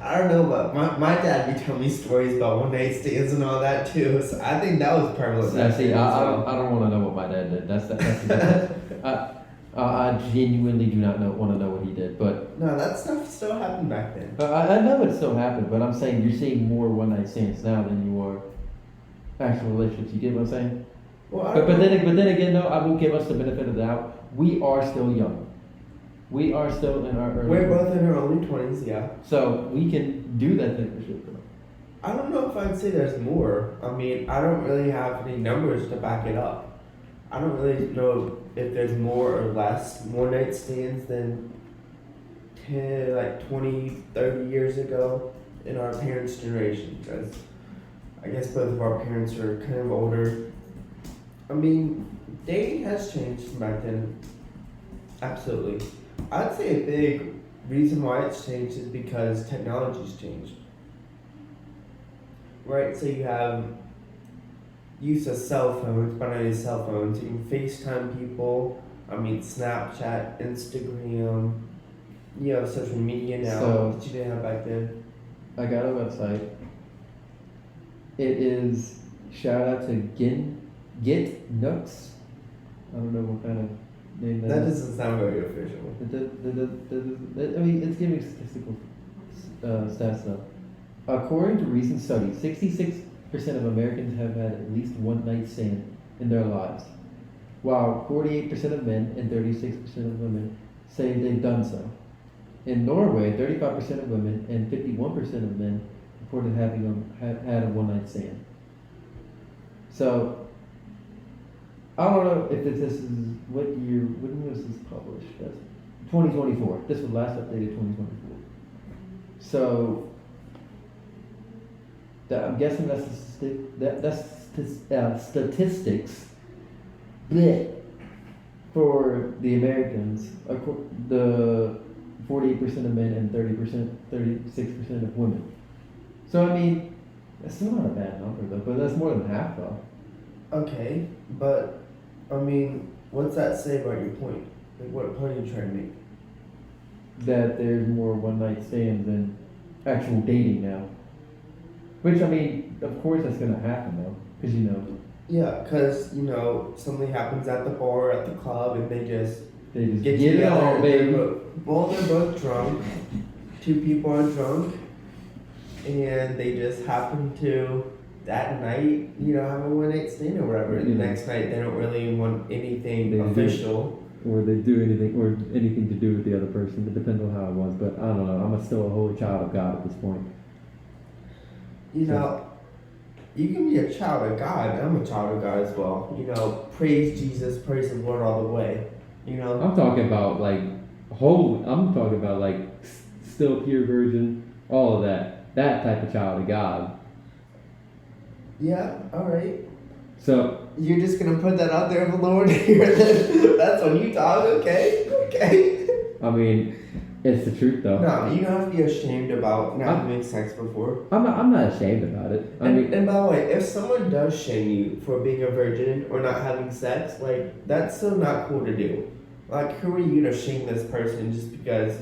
Speaker 1: I don't know, but my dad be telling me stories about one night stands and all that too. So I think that was prevalent.
Speaker 2: see, I don't want to know what my dad did. I genuinely do not want to know what he did, but
Speaker 1: no, that stuff still happened back then.
Speaker 2: I know it still happened, but I'm saying you're seeing more one night stands now than you are actual relationships. You get what I'm saying?
Speaker 1: Well,
Speaker 2: but then again, though, I will give us the benefit of the doubt. We are still young. We are still in our early.
Speaker 1: We're both in our early 20s, yeah.
Speaker 2: So we can do that type of shit, though.
Speaker 1: I don't know if I'd say there's more. I mean, I don't really have any numbers to back it up. I don't really know if there's more or less more night stands than 10, like 20, 30 years ago in our parents' generation. Because I guess both of our parents are kind of older. I mean, dating has changed from back then. Absolutely. I'd say a big reason why it's changed is because technology's changed. Right? So you have use of cell phones, but not only cell phones. You can FaceTime people. I mean, Snapchat, Instagram. You have social media now that you didn't have back then.
Speaker 2: I got a website. It is shout out to Get Nooks. I don't know what kind of name
Speaker 1: that doesn't sound very official.
Speaker 2: I mean, it's giving statistical stats though. According to recent studies, 66% of Americans have had at least one night stand in their lives, while 48% of men and 36% of women say they've done so. In Norway, 35% of women and 51% of men reported having had a one night stand. So, I don't know if this is what year. When was this published? That's 2024. This was last updated 2024. So I'm guessing that's statistics. Blech. For the Americans, the 48% of men and 36% of women. So I mean, that's still not a bad number though. But that's more than half though.
Speaker 1: Okay, but I mean, what's that say about your point? Like, what point are you trying to make?
Speaker 2: That there's more one night stands than actual dating now. Which I mean, of course that's gonna happen though, because you know.
Speaker 1: Yeah, because you know something happens at the bar, at the club, and they just
Speaker 2: get it on, baby.
Speaker 1: They're both drunk. Two people are drunk, and they just happen to that night, you know, have a one night stand or whatever. And the next night, they don't really want anything official.
Speaker 2: Or they do anything to do with the other person. It depends on how it was, but I don't know. I'm still a holy child of God at this point.
Speaker 1: You know, you can be a child of God. I'm a child of God as well. You know, praise Jesus, praise the Lord all the way. You know,
Speaker 2: I'm talking about like holy. I'm talking about like still pure virgin, all of that. That type of child of God.
Speaker 1: Yeah. All right.
Speaker 2: So
Speaker 1: you're just gonna put that out there, Lord. That's when you talk. Okay.
Speaker 2: I mean, it's the truth though.
Speaker 1: No, you don't have to be ashamed about not having sex before.
Speaker 2: I'm not ashamed about it.
Speaker 1: And by the way, if someone does shame you for being a virgin or not having sex, like that's still not cool to do. Like, who are you to shame this person just because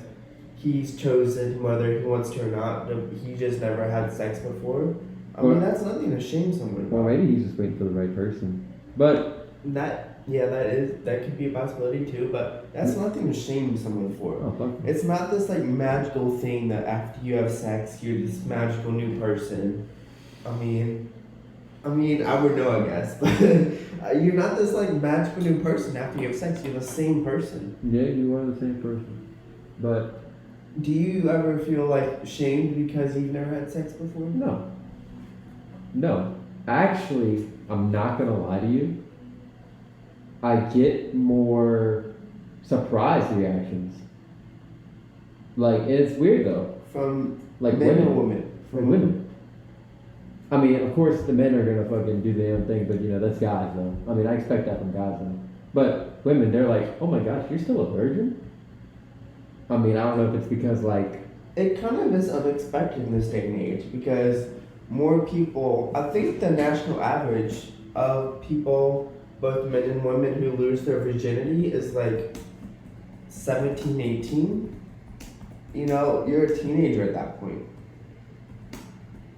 Speaker 1: he's chosen whether he wants to or not. He just never had sex before. I
Speaker 2: Or-
Speaker 1: mean, that's nothing to shame someone
Speaker 2: Well,
Speaker 1: about.
Speaker 2: maybe he's just waiting for the right person. But
Speaker 1: That could be a possibility too. But that's nothing to shame someone for.
Speaker 2: oh fuck.
Speaker 1: It's not this like magical thing that after you have sex, you're this magical new person. I mean, I would know, I guess, but you're not this like magical new person after you have sex. You're the same person.
Speaker 2: Yeah, you are the same person. But
Speaker 1: Do you ever feel like shamed because you've never had sex before?
Speaker 2: no. No. Actually, I'm not gonna lie to you. I get more surprise reactions. Like, it's weird though.
Speaker 1: From
Speaker 2: Like
Speaker 1: men
Speaker 2: women.
Speaker 1: or women?
Speaker 2: From women. I mean, of course, the men are gonna fucking do their own thing, but that's guys though. I mean, I expect that from guys though. But women, they're like, oh my gosh, you're still a virgin? I mean, I don't know if it's because like,
Speaker 1: It kind of is unexpected in this day and age because more people, I think the national average of people, both men and women, who lose their virginity is like 17, 18. You know, you're a teenager at that point.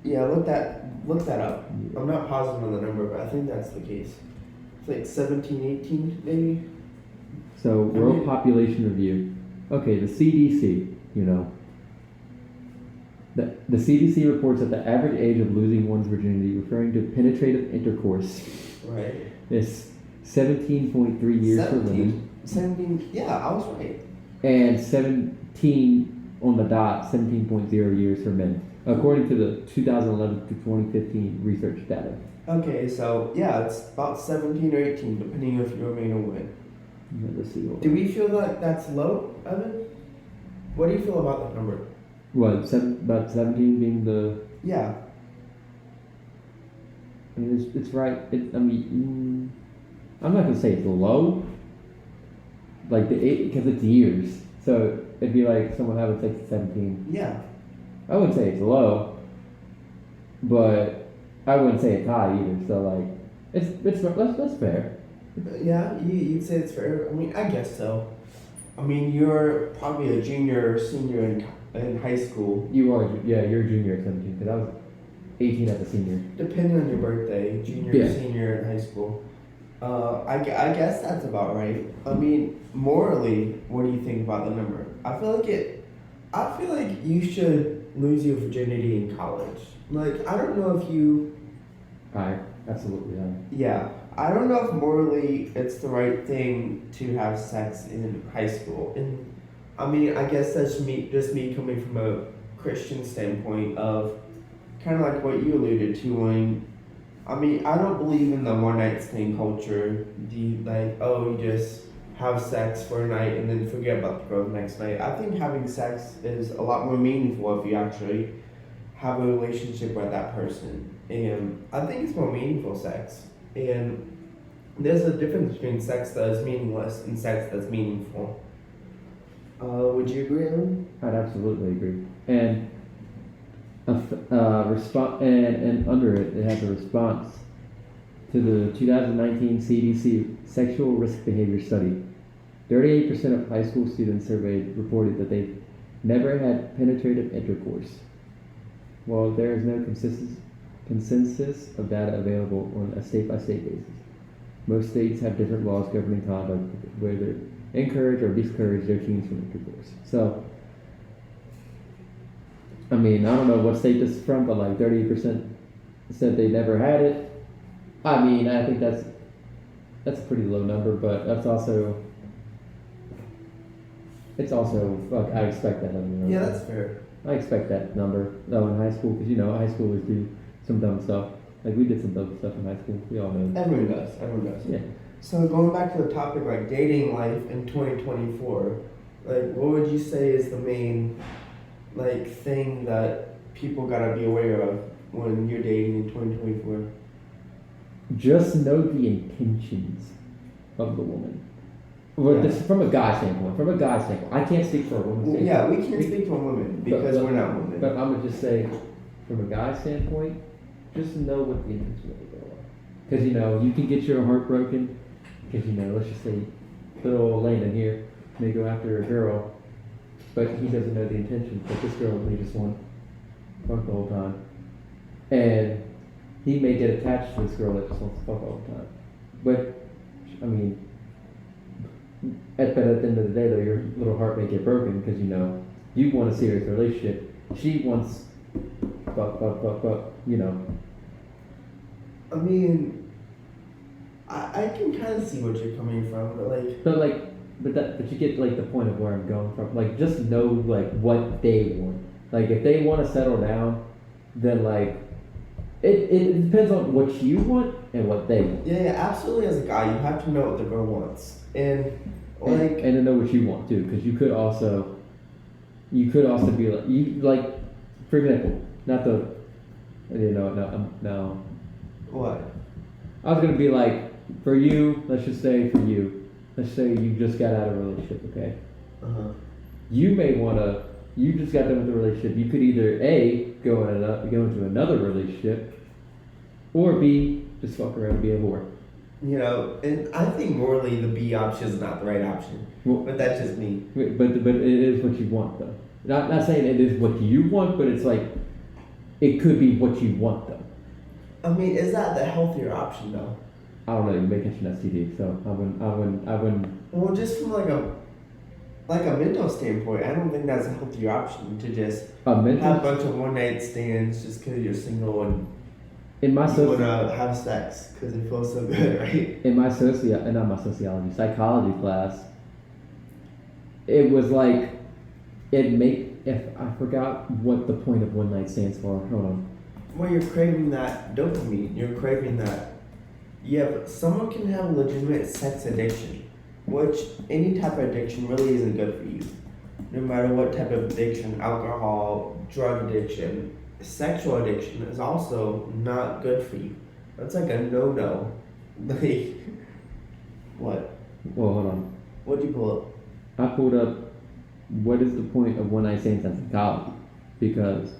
Speaker 1: Yeah, look that up. I'm not positive on the number, but I think that's the case. It's like 17, 18 maybe.
Speaker 2: so world population review. Okay, the CDC, The CDC reports that the average age of losing one's virginity, referring to penetrative intercourse,
Speaker 1: Right.
Speaker 2: is 17.3 years for women,
Speaker 1: 17, yeah, I was right.
Speaker 2: and 17 on the dot, 17.0 years for men, according to the 2011 to 2015 research data.
Speaker 1: Okay, so yeah, it's about 17 or 18, depending if you're a man or woman.
Speaker 2: Let's see.
Speaker 1: Do we feel that that's low, Evan? What do you feel about that number?
Speaker 2: What, about 17 being the...
Speaker 1: Yeah.
Speaker 2: I mean, it's right. I'm not going to say it's low. Like, because it's years. So, it'd be like someone having sex at 17.
Speaker 1: Yeah.
Speaker 2: I wouldn't say it's low. But I wouldn't say it's high either. So, like, that's fair.
Speaker 1: Yeah, you'd say it's fair. I mean, I guess so. I mean, you're probably a junior or senior in high school.
Speaker 2: You are, yeah, you're a junior at 17. Because I was 18 as a senior.
Speaker 1: Depending on your birthday, junior
Speaker 2: Yeah.
Speaker 1: or senior in high school. I guess that's about right. I mean, morally, what do you think about the number? I feel like you should lose your virginity in college. Like, I don't know if you...
Speaker 2: High. Absolutely high.
Speaker 1: Yeah. I don't know if morally it's the right thing to have sex in high school. And I mean, I guess that's just me coming from a Christian standpoint of kind of like what you alluded to when, I mean, I don't believe in the one night stand culture. You just have sex for a night and then forget about the girl the next night. I think having sex is a lot more meaningful if you actually have a relationship with that person. And I think it's more meaningful sex. And there's a difference between sex that is meaningless and sex that's meaningful. Would you agree, Evan?
Speaker 2: I'd absolutely agree. And and under it has a response to the 2019 CDC Sexual Risk Behavior Study. 38% of high school students surveyed reported that they've never had penetrative intercourse. While there is no consensus of data available on a state-by-state basis, most states have different laws governing conduct, whether encourage or discourage their teens from intercourse. So, I mean, I don't know what state this is from, but like 38% said they never had it. I mean, I think that's a pretty low number, but it's also fuck, I expect that number.
Speaker 1: Yeah, that's fair.
Speaker 2: I expect that number though in high school because high schoolers do some dumb stuff. Like we did some dumb stuff in high school. We all know.
Speaker 1: Everyone does.
Speaker 2: Yeah.
Speaker 1: So going back to the topic, like dating life in 2024, like what would you say is the main like thing that people gotta be aware of when you're dating in 2024?
Speaker 2: Just know the intentions of the woman. Well,
Speaker 1: Yeah.
Speaker 2: this is from a guy standpoint. I can't speak for a woman.
Speaker 1: Well, yeah, we can't speak for women because we're not women.
Speaker 2: But I'm gonna just say, from a guy standpoint, just know what the intentions of the girl are. Because you can get your heart broken. Because let's just say, little old Landon here may go after a girl, but he doesn't know the intention. But this girl may just want to fuck the whole time, and he may get attached to this girl that just wants to fuck all the time. But I mean, at the end of the day, though, your little heart may get broken because you want a serious relationship. She wants fuck,
Speaker 1: I mean, I can kind of see what you're coming from,
Speaker 2: But you get like the point of where I'm going from. Like, just know like what they want. Like, if they want to settle down, then like it depends on what you want and what they want.
Speaker 1: Yeah, absolutely. As a guy, you have to know what the girl wants, and
Speaker 2: to know what you want too, because you could also be like for example, not the no.
Speaker 1: What?
Speaker 2: I was gonna be like, for you, let's just say you just got out of a relationship, okay? You may wanna. You just got done with the relationship. You could either A, go into another relationship, or B, just fuck around and be a whore.
Speaker 1: And I think morally the B option is not the right option.
Speaker 2: Well,
Speaker 1: but that's just me.
Speaker 2: But it is what you want, though. Not saying it is what you want, but it's like it could be what you want, though.
Speaker 1: I mean, is that the healthier option, though?
Speaker 2: I don't know. You may catch an STD, so I wouldn't.
Speaker 1: Well, just from like a mental standpoint, I don't think that's a healthier option to just have a bunch of one night stands just because you're single and you want to have sex because it feels so good, right?
Speaker 2: In my psychology class, it was like if I forgot what the point of one night stands for. Hold on.
Speaker 1: Well, you're craving that dopamine. You're craving that. Yeah, but someone can have legitimate sex addiction. Which any type of addiction really isn't good for you. No matter what type of addiction, alcohol, drug addiction, sexual addiction is also not good for you. That's like a no-no. Like, what?
Speaker 2: Well, hold on.
Speaker 1: What'd you pull up?
Speaker 2: I pulled up, what is the point of one night stands in psychology? Because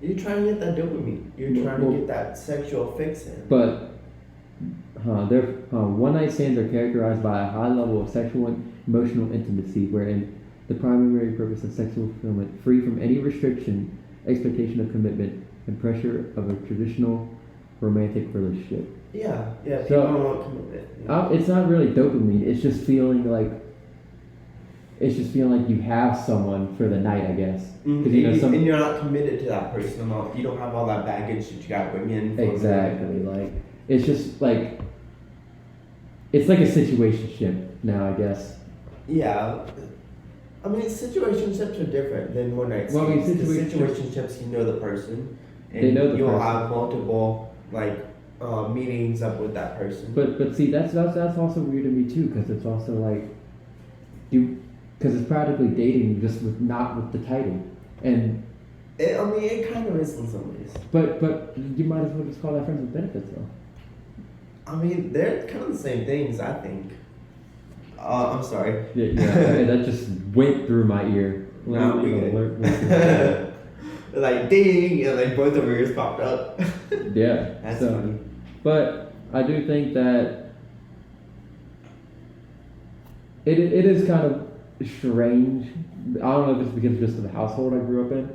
Speaker 1: you're trying to get that dopamine. You're trying to get that sexual fix in.
Speaker 2: But one night stands are characterized by a high level of sexual and emotional intimacy, wherein the primary purpose of sexual fulfillment, free from any restriction, expectation of commitment, and pressure of a traditional romantic relationship.
Speaker 1: Yeah, people don't want commitment.
Speaker 2: It's not really dopamine. It's just feeling like you have someone for the night, I guess.
Speaker 1: Mm-hmm. And you're not committed to that person. You don't have all that baggage that you got to bring in.
Speaker 2: Exactly. Like, it's just like, it's like a situationship now, I guess.
Speaker 1: Yeah. I mean, situationships are different than one night stands.
Speaker 2: Well, I mean,
Speaker 1: situationships, you know the person. And
Speaker 2: they know the
Speaker 1: you'll
Speaker 2: person.
Speaker 1: have multiple, meetings up with that person.
Speaker 2: But see, that's also weird to me, too, because it's also like, because it's practically dating, just not with the title. And
Speaker 1: it kind of is in some ways.
Speaker 2: But you might as well just call that friends with benefits, though.
Speaker 1: I mean, they're kind of the same things, I think. I'm sorry.
Speaker 2: Yeah, that just went through my ear.
Speaker 1: No, we good. Like, ding, and both of our ears popped up.
Speaker 2: Yeah.
Speaker 1: That's funny.
Speaker 2: But I do think that it is kind of strange. I don't know if it's because just of the household I grew up in,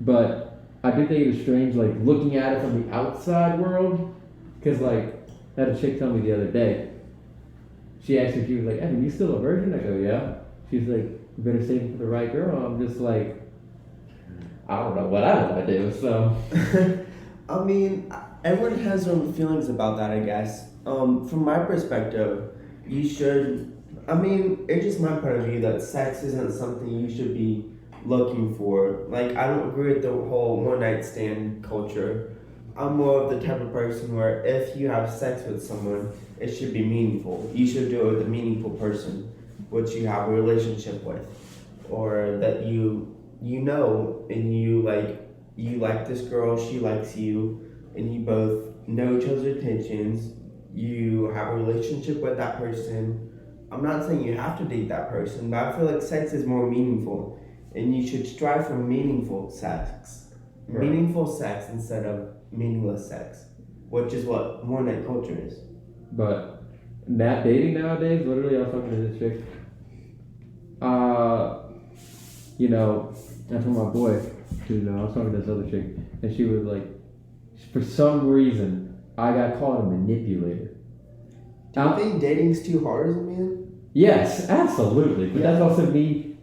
Speaker 2: but I do think it is strange, like, looking at it from the outside world, because, like, I had a chick tell me the other day, she asked me, she was like, Evan, you still a virgin? I go, yeah. She's like, you better save it for the right girl. I'm just like, I don't know what I want to do, so.
Speaker 1: I mean, everyone has their own feelings about that, I guess. From my perspective, you should, it's just my point of view that sex isn't something you should be looking for. Like, I don't agree with the whole one night stand culture. I'm more of the type of person where if you have sex with someone, it should be meaningful. You should do it with a meaningful person, which you have a relationship with, or that you know, and you like this girl, she likes you, and you both know each other's intentions. You have a relationship with that person. I'm not saying you have to date that person, but I feel like sex is more meaningful, and you should strive for meaningful sex. Right. Meaningful sex instead of meaningless sex, which is what one night culture is.
Speaker 2: But dating nowadays, literally, I was talking to this chick. You know, I told my boy, dude, I was talking to this other chick, and she was like, for some reason, I got called a manipulator.
Speaker 1: Do you think dating's too hard as a man?
Speaker 2: Yes, absolutely. But
Speaker 1: Yeah.
Speaker 2: that's also me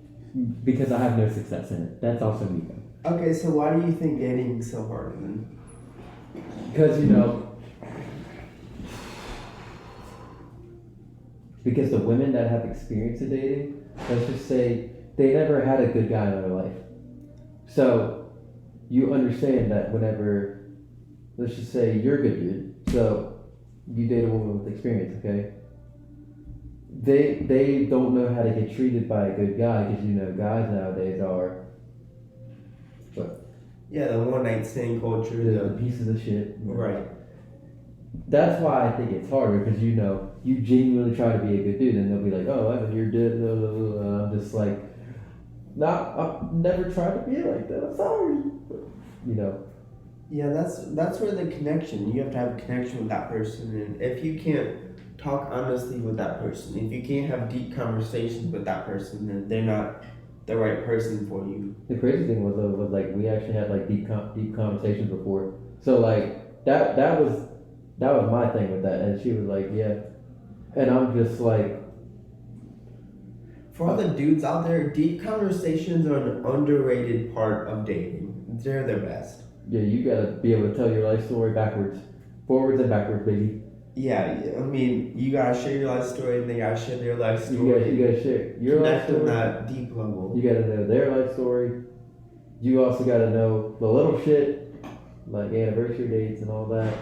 Speaker 2: because I have no success in it. That's also me, though.
Speaker 1: Okay, so why do you think dating's so hard then?
Speaker 2: Because, you know, because the women that have experience in dating, let's just say they never had a good guy in their life. So you understand that whenever, let's just say you're a good dude, so you date a woman with experience, okay? They don't know how to get treated by a good guy because you know guys nowadays are
Speaker 1: Yeah, the one night stand culture.
Speaker 2: the pieces of shit.
Speaker 1: Right.
Speaker 2: That's why I think it's harder because you know you genuinely try to be a good dude and they'll be like, oh, Evan, you're dead. And I'm just like, I've never tried to be like that. I'm sorry. You know.
Speaker 1: Yeah, that's where the connection. You have to have a connection with that person, and if you can't talk honestly with that person, if you can't have deep conversations with that person, then they're not the right person for you.
Speaker 2: The crazy thing was like we actually had like deep conversations before. So like that was my thing with that, and she was like, yeah, and I'm just like,
Speaker 1: For all the dudes out there, deep conversations are an underrated part of dating. They're the best.
Speaker 2: yeah, you gotta be able to tell your life story backwards, forwards and backwards, baby.
Speaker 1: Yeah, I mean, you gotta share your life story, and they gotta share their life story.
Speaker 2: You gotta share your life
Speaker 1: Connect on
Speaker 2: story.
Speaker 1: that deep level.
Speaker 2: You gotta know their life story. You also gotta know the little shit, like anniversary dates and all that.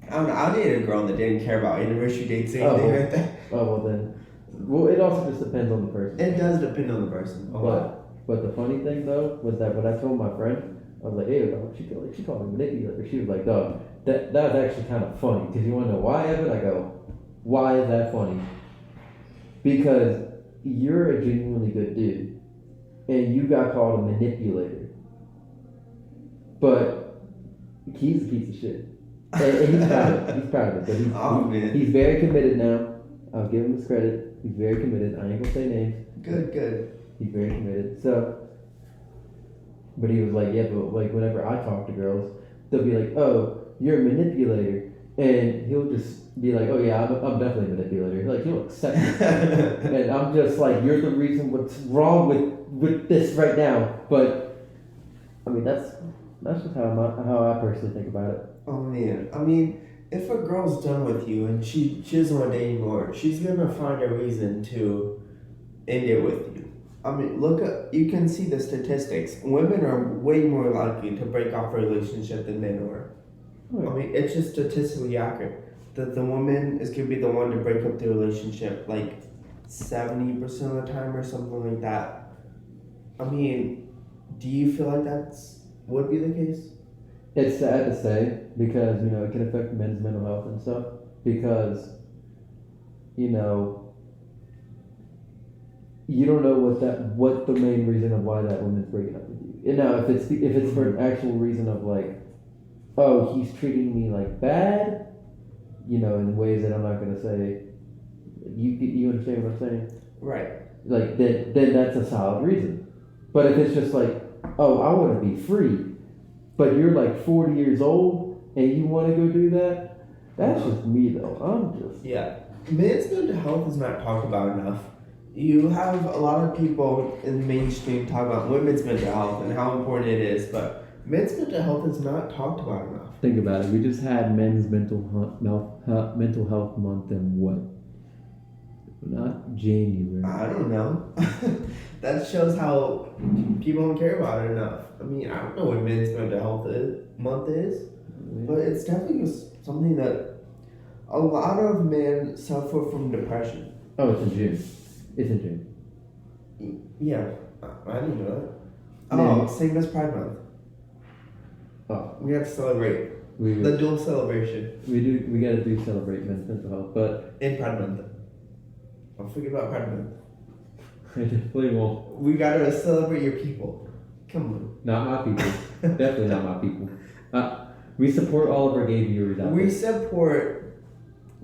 Speaker 1: I don't know. I dated a girl that didn't care about anniversary dates or anything like that.
Speaker 2: Oh well then. Well, it also just depends on the person.
Speaker 1: It does depend on the person. A lot.
Speaker 2: But the funny thing though was that when I told my friend, I was like, "Hey, dog," she called me manipulator. She was like, "Dog, that's actually kind of funny." Because you want to know why, Evan? I go, "Why is that funny?" Because you're a genuinely good dude, and you got called a manipulator. But he's a piece of shit, and he's proud of it. He's proud of it. But he's very committed now. I'll give him his credit. He's very committed. I ain't gonna say names.
Speaker 1: Good.
Speaker 2: He's very committed. So, but he was like, yeah, but like whenever I talk to girls, they'll be like, oh, you're a manipulator, and he'll just be like, oh yeah, I'm definitely a manipulator. Like he'll accept it, and I'm just like, you're the reason what's wrong with this right now. But I mean, that's just how I personally think about it.
Speaker 1: Oh man, I mean, if a girl's done with you and she doesn't want to date anymore, she's gonna find a reason to end it with you. I mean, you can see the statistics. Women are way more likely to break off a relationship than men are.
Speaker 2: Right.
Speaker 1: I mean, it's just statistically accurate that the woman is gonna be the one to break up the relationship like 70% of the time or something like that. I mean, do you feel like would be the case?
Speaker 2: It's sad to say because you know it can affect men's mental health and stuff because you know you don't know what the main reason of why that woman's breaking up with you. And now if it's for an actual reason of like, oh, he's treating me like bad, you know, in ways that I'm not gonna say. You understand what I'm saying?
Speaker 1: Right.
Speaker 2: Like then that's a solid reason. But if it's just like, oh, I want to be free, but you're like 40 years old and you want to go do that, that's just me though. I'm just
Speaker 1: Men's mental health is not talked about enough. You have a lot of people in the mainstream talk about women's mental health and how important it is, but men's mental health is not talked about enough.
Speaker 2: Think about it. We just had Men's Mental Health Month in what? Not January.
Speaker 1: I don't know. That shows how people don't care about it enough. I mean, I don't know what men's mental health month is, but it's definitely something that a lot of men suffer from depression.
Speaker 2: Oh, it's in June. It's in June.
Speaker 1: Yeah, I didn't know that.
Speaker 2: Yeah.
Speaker 1: Oh, same as Pride Month.
Speaker 2: Oh,
Speaker 1: We have to celebrate the dual celebration
Speaker 2: we gotta do celebrate men's mental health, but
Speaker 1: in Pride Month. Don't forget about Pride Month.
Speaker 2: I definitely won't.
Speaker 1: We gotta celebrate your people. Come on.
Speaker 2: Not my people. Definitely not my people. We support all of our gay viewers out
Speaker 1: We
Speaker 2: there.
Speaker 1: support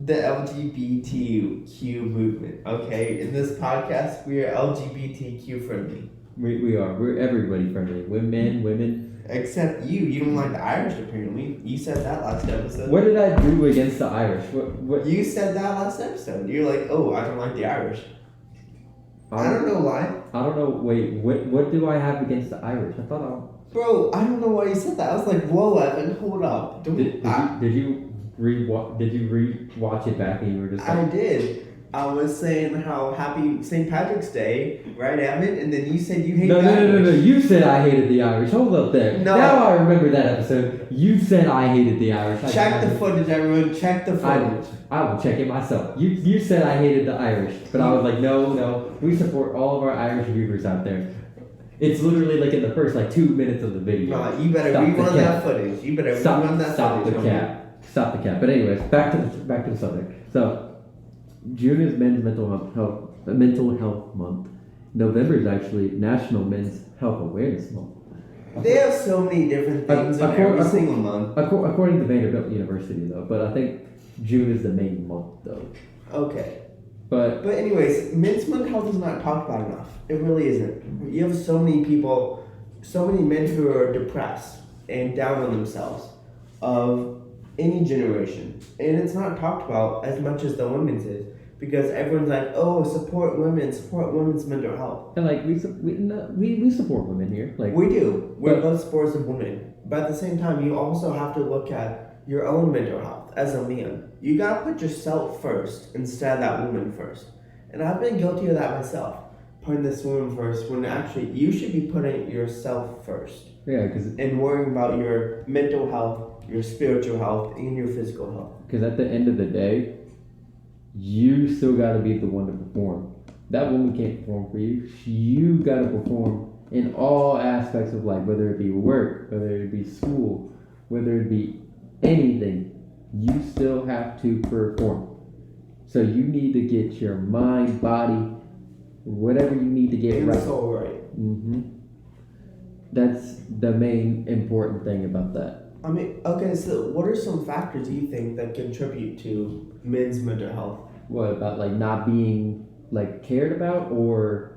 Speaker 1: the LGBTQ movement. Okay, in this podcast, we are LGBTQ friendly.
Speaker 2: We are. We're everybody friendly. We're men, women.
Speaker 1: Except you. You don't like the Irish, apparently. You said that last episode.
Speaker 2: What did I do against the Irish? What?
Speaker 1: You said that last episode. You're like, oh, I don't like the Irish. I don't know why.
Speaker 2: I don't know. Wait, what do I have against the Irish? I thought I...
Speaker 1: Bro, I don't know why you said that. I was like, whoa, Evan, hold up.
Speaker 2: Did you re-watch it back and you were just like...
Speaker 1: I did. I was saying how happy St. Patrick's Day, right, Evan? And then you said you hate the Irish.
Speaker 2: No. You said I hated the Irish. Hold up there.
Speaker 1: No.
Speaker 2: Now I remember that episode. You said I hated the Irish.
Speaker 1: Check the footage, everyone. Check the footage.
Speaker 2: I will check it myself. You said I hated the Irish. But I was like, no. We support all of our Irish viewers out there. It's literally like in the first 2 minutes of the video.
Speaker 1: No, you better rerun that footage. You better rerun that footage.
Speaker 2: Stop the cap. But anyways, back to the subject. So June is Men's Mental Health Month. November is actually National Men's Health Awareness Month.
Speaker 1: They have so many different things in every single month.
Speaker 2: According to Vanderbilt University, though. But I think June is the main month, though.
Speaker 1: Okay.
Speaker 2: But
Speaker 1: anyways, men's mental health is not talked about enough. It really isn't. You have so many people, so many men who are depressed and down on themselves of any generation. And it's not talked about as much as the women's is. Because everyone's like, oh, support women's mental health.
Speaker 2: And we support women here.
Speaker 1: We do. We're both supporters of women. But at the same time, you also have to look at your own mental health as a man. You gotta put yourself first instead of that woman first. And I've been guilty of that myself. Putting this woman first when actually you should be putting yourself first.
Speaker 2: Yeah,
Speaker 1: and worrying about your mental health, your spiritual health, and your physical health.
Speaker 2: Because at the end of the day, you still got to be the one to perform. That woman can't perform for you. You got to perform in all aspects of life, whether it be work, whether it be school, whether it be anything. You still have to perform. So you need to get your mind, body, whatever you need to get right.
Speaker 1: It's all right.
Speaker 2: Mm-hmm. That's the main important thing about that.
Speaker 1: I mean, okay, so what are some factors you think that contribute to men's mental health?
Speaker 2: What about not being cared about, or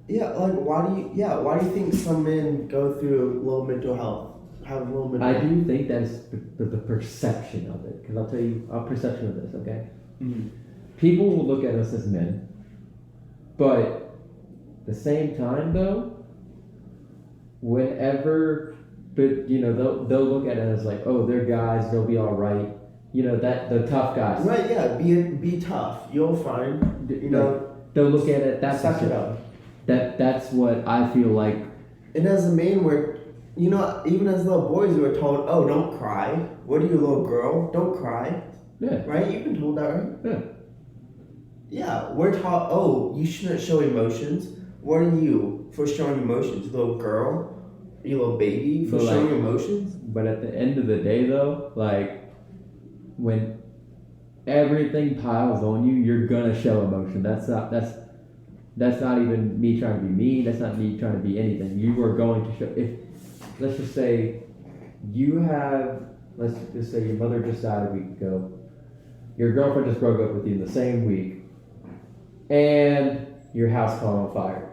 Speaker 1: why do you think some men go through low mental health, have low mental health?
Speaker 2: I do think that's the perception of it, because I'll tell you our perception of this, okay?
Speaker 1: Mm-hmm.
Speaker 2: People will look at us as men, but at the same time though, whenever they'll look at it as oh, they're guys, they'll be all right. That the tough guys.
Speaker 1: Right, yeah, be tough. You'll find,
Speaker 2: they'll look at it.
Speaker 1: Suck it up.
Speaker 2: That's what I feel like.
Speaker 1: And as a man, even as little boys, we were told, oh, don't cry. What are you, a little girl? Don't cry.
Speaker 2: Yeah.
Speaker 1: Right? You've been told that, right?
Speaker 2: Yeah.
Speaker 1: Yeah, we're taught, oh, you shouldn't show emotions. What are you for showing emotions? Little girl? You little baby for showing emotions?
Speaker 2: But at the end of the day, though, when everything piles on you, you're gonna show emotion. That's not even me trying to be mean. That's not me trying to be anything. You are going to show. If let's just say let's just say your mother just died a week ago, your girlfriend just broke up with you in the same week, and your house caught on fire.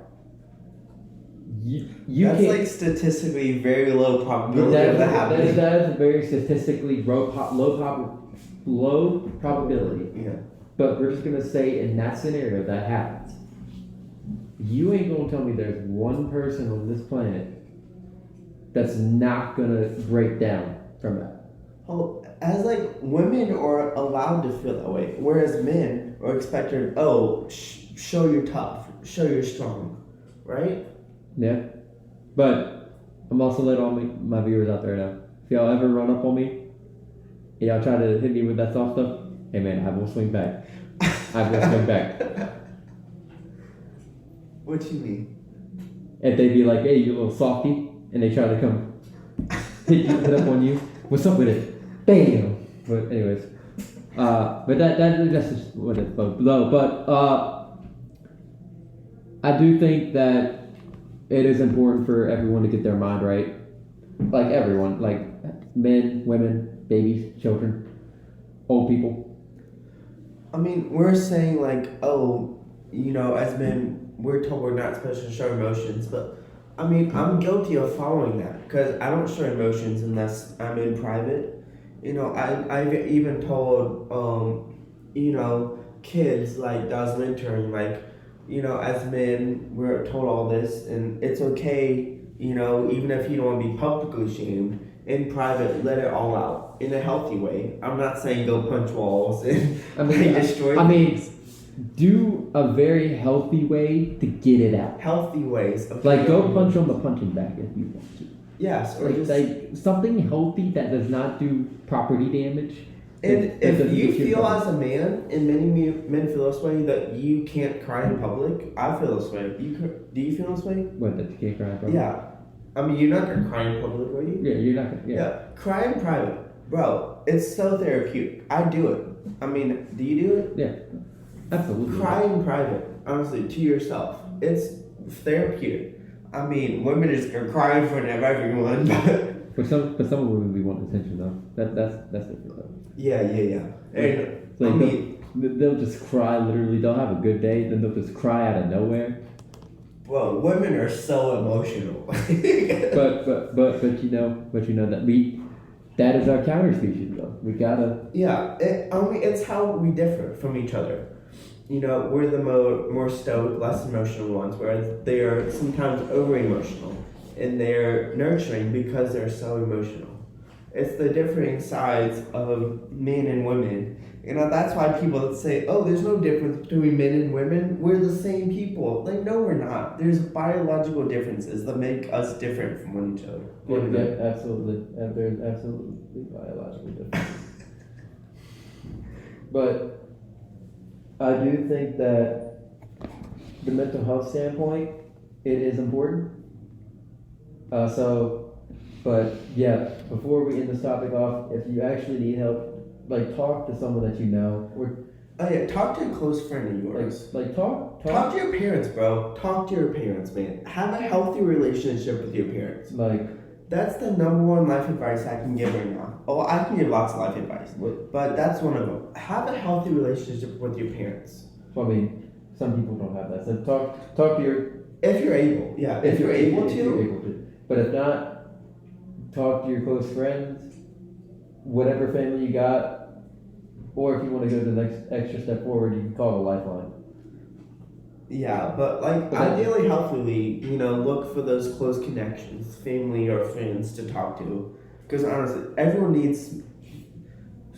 Speaker 2: That's
Speaker 1: statistically very low probability of that happening.
Speaker 2: That is a very statistically low probability.
Speaker 1: Yeah.
Speaker 2: But we're just gonna say in that scenario that happens. You ain't gonna tell me there's one person on this planet that's not gonna break down from that.
Speaker 1: Oh, as women are allowed to feel that way, whereas men are expected, show you're tough, show you're strong, right?
Speaker 2: Yeah, but I'm also letting all my viewers out there know. If y'all ever run up on me, and y'all try to hit me with that soft stuff, hey man, I will swing back. I will swing back.
Speaker 1: What you mean?
Speaker 2: If they be like, hey, you little softy, and they try to come hit up on you, what's up with it? Bam! But anyways, that's just what it's below. But I do think that it is important for everyone to get their mind right. Men, women, babies, children, old people.
Speaker 1: I mean, we're saying like, oh, as men, we're told we're not supposed to show emotions, but I mean, I'm guilty of following that because I don't show emotions unless I'm in private. I've even told, kids like that was mentoring, like, as men, we're told all this, and it's okay, even if you don't want to be publicly shamed. In private, let it all out in a healthy way. I'm not saying go punch walls and destroy things.
Speaker 2: Do a very healthy way to get it out.
Speaker 1: Healthy ways. Of
Speaker 2: Like go punch on the punching bag if you want to.
Speaker 1: Yes, or
Speaker 2: like something healthy that does not do property damage.
Speaker 1: And if you feel as a man, and many men feel this way, that you can't cry in public, I feel this way. Do you feel this way?
Speaker 2: What, that you can't cry in public?
Speaker 1: Yeah. I mean, you're not gonna cry in public, are you?
Speaker 2: Yeah, you're not gonna. Yeah.
Speaker 1: Cry in private, bro. It's so therapeutic. I do it. I mean, do you do it?
Speaker 2: Yeah, absolutely.
Speaker 1: Cry in private, honestly, to yourself. It's therapeutic. I mean, women are just gonna cry in front of everyone, but
Speaker 2: for some women, we want attention though. That's different though.
Speaker 1: Yeah. And
Speaker 2: like they'll just cry. Literally, they'll have a good day, then they'll just cry out of nowhere.
Speaker 1: Well, women are so emotional.
Speaker 2: but you know that is our counter species though. We gotta.
Speaker 1: Yeah, it's how we differ from each other. We're the more stoic, less emotional ones, whereas they are sometimes over emotional, and they're nurturing because they're so emotional. It's the differing sides of men and women. That's why people say, oh, there's no difference between men and women. We're the same people. Like, no, we're not. There's biological differences that make us different from one each other.
Speaker 2: Yeah, absolutely. And there's absolutely biological differences. But I do think that the mental health standpoint, it is important. But yeah, before we end this topic off, if you actually need help, like talk to someone that you know, or
Speaker 1: talk to a close friend of yours.
Speaker 2: Like talk
Speaker 1: to your parents, bro. Talk to your parents, man. Have a healthy relationship with your parents. That's the number one life advice I can give right now. Oh, I can give lots of life advice, but that's one of them. Have a healthy relationship with your parents.
Speaker 2: Well, I mean, some people don't have that. So talk to your.
Speaker 1: If you're able, yeah. If you're able to.
Speaker 2: But if not, talk to your close friends, whatever family you got, or if you want to go the next extra step forward, you can call a lifeline. Yeah, but ideally, healthily, look for those close connections, family or friends to talk to. Because honestly, everyone needs,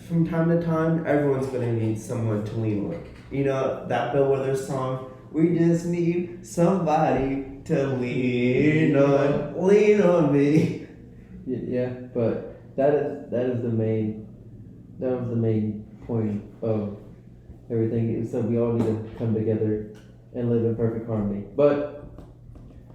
Speaker 2: from time to time, everyone's going to need someone to lean on. That Bill Withers song, we just need somebody to lean on me. Yeah, but that was the main point of everything, is that we all need to come together and live in perfect harmony. But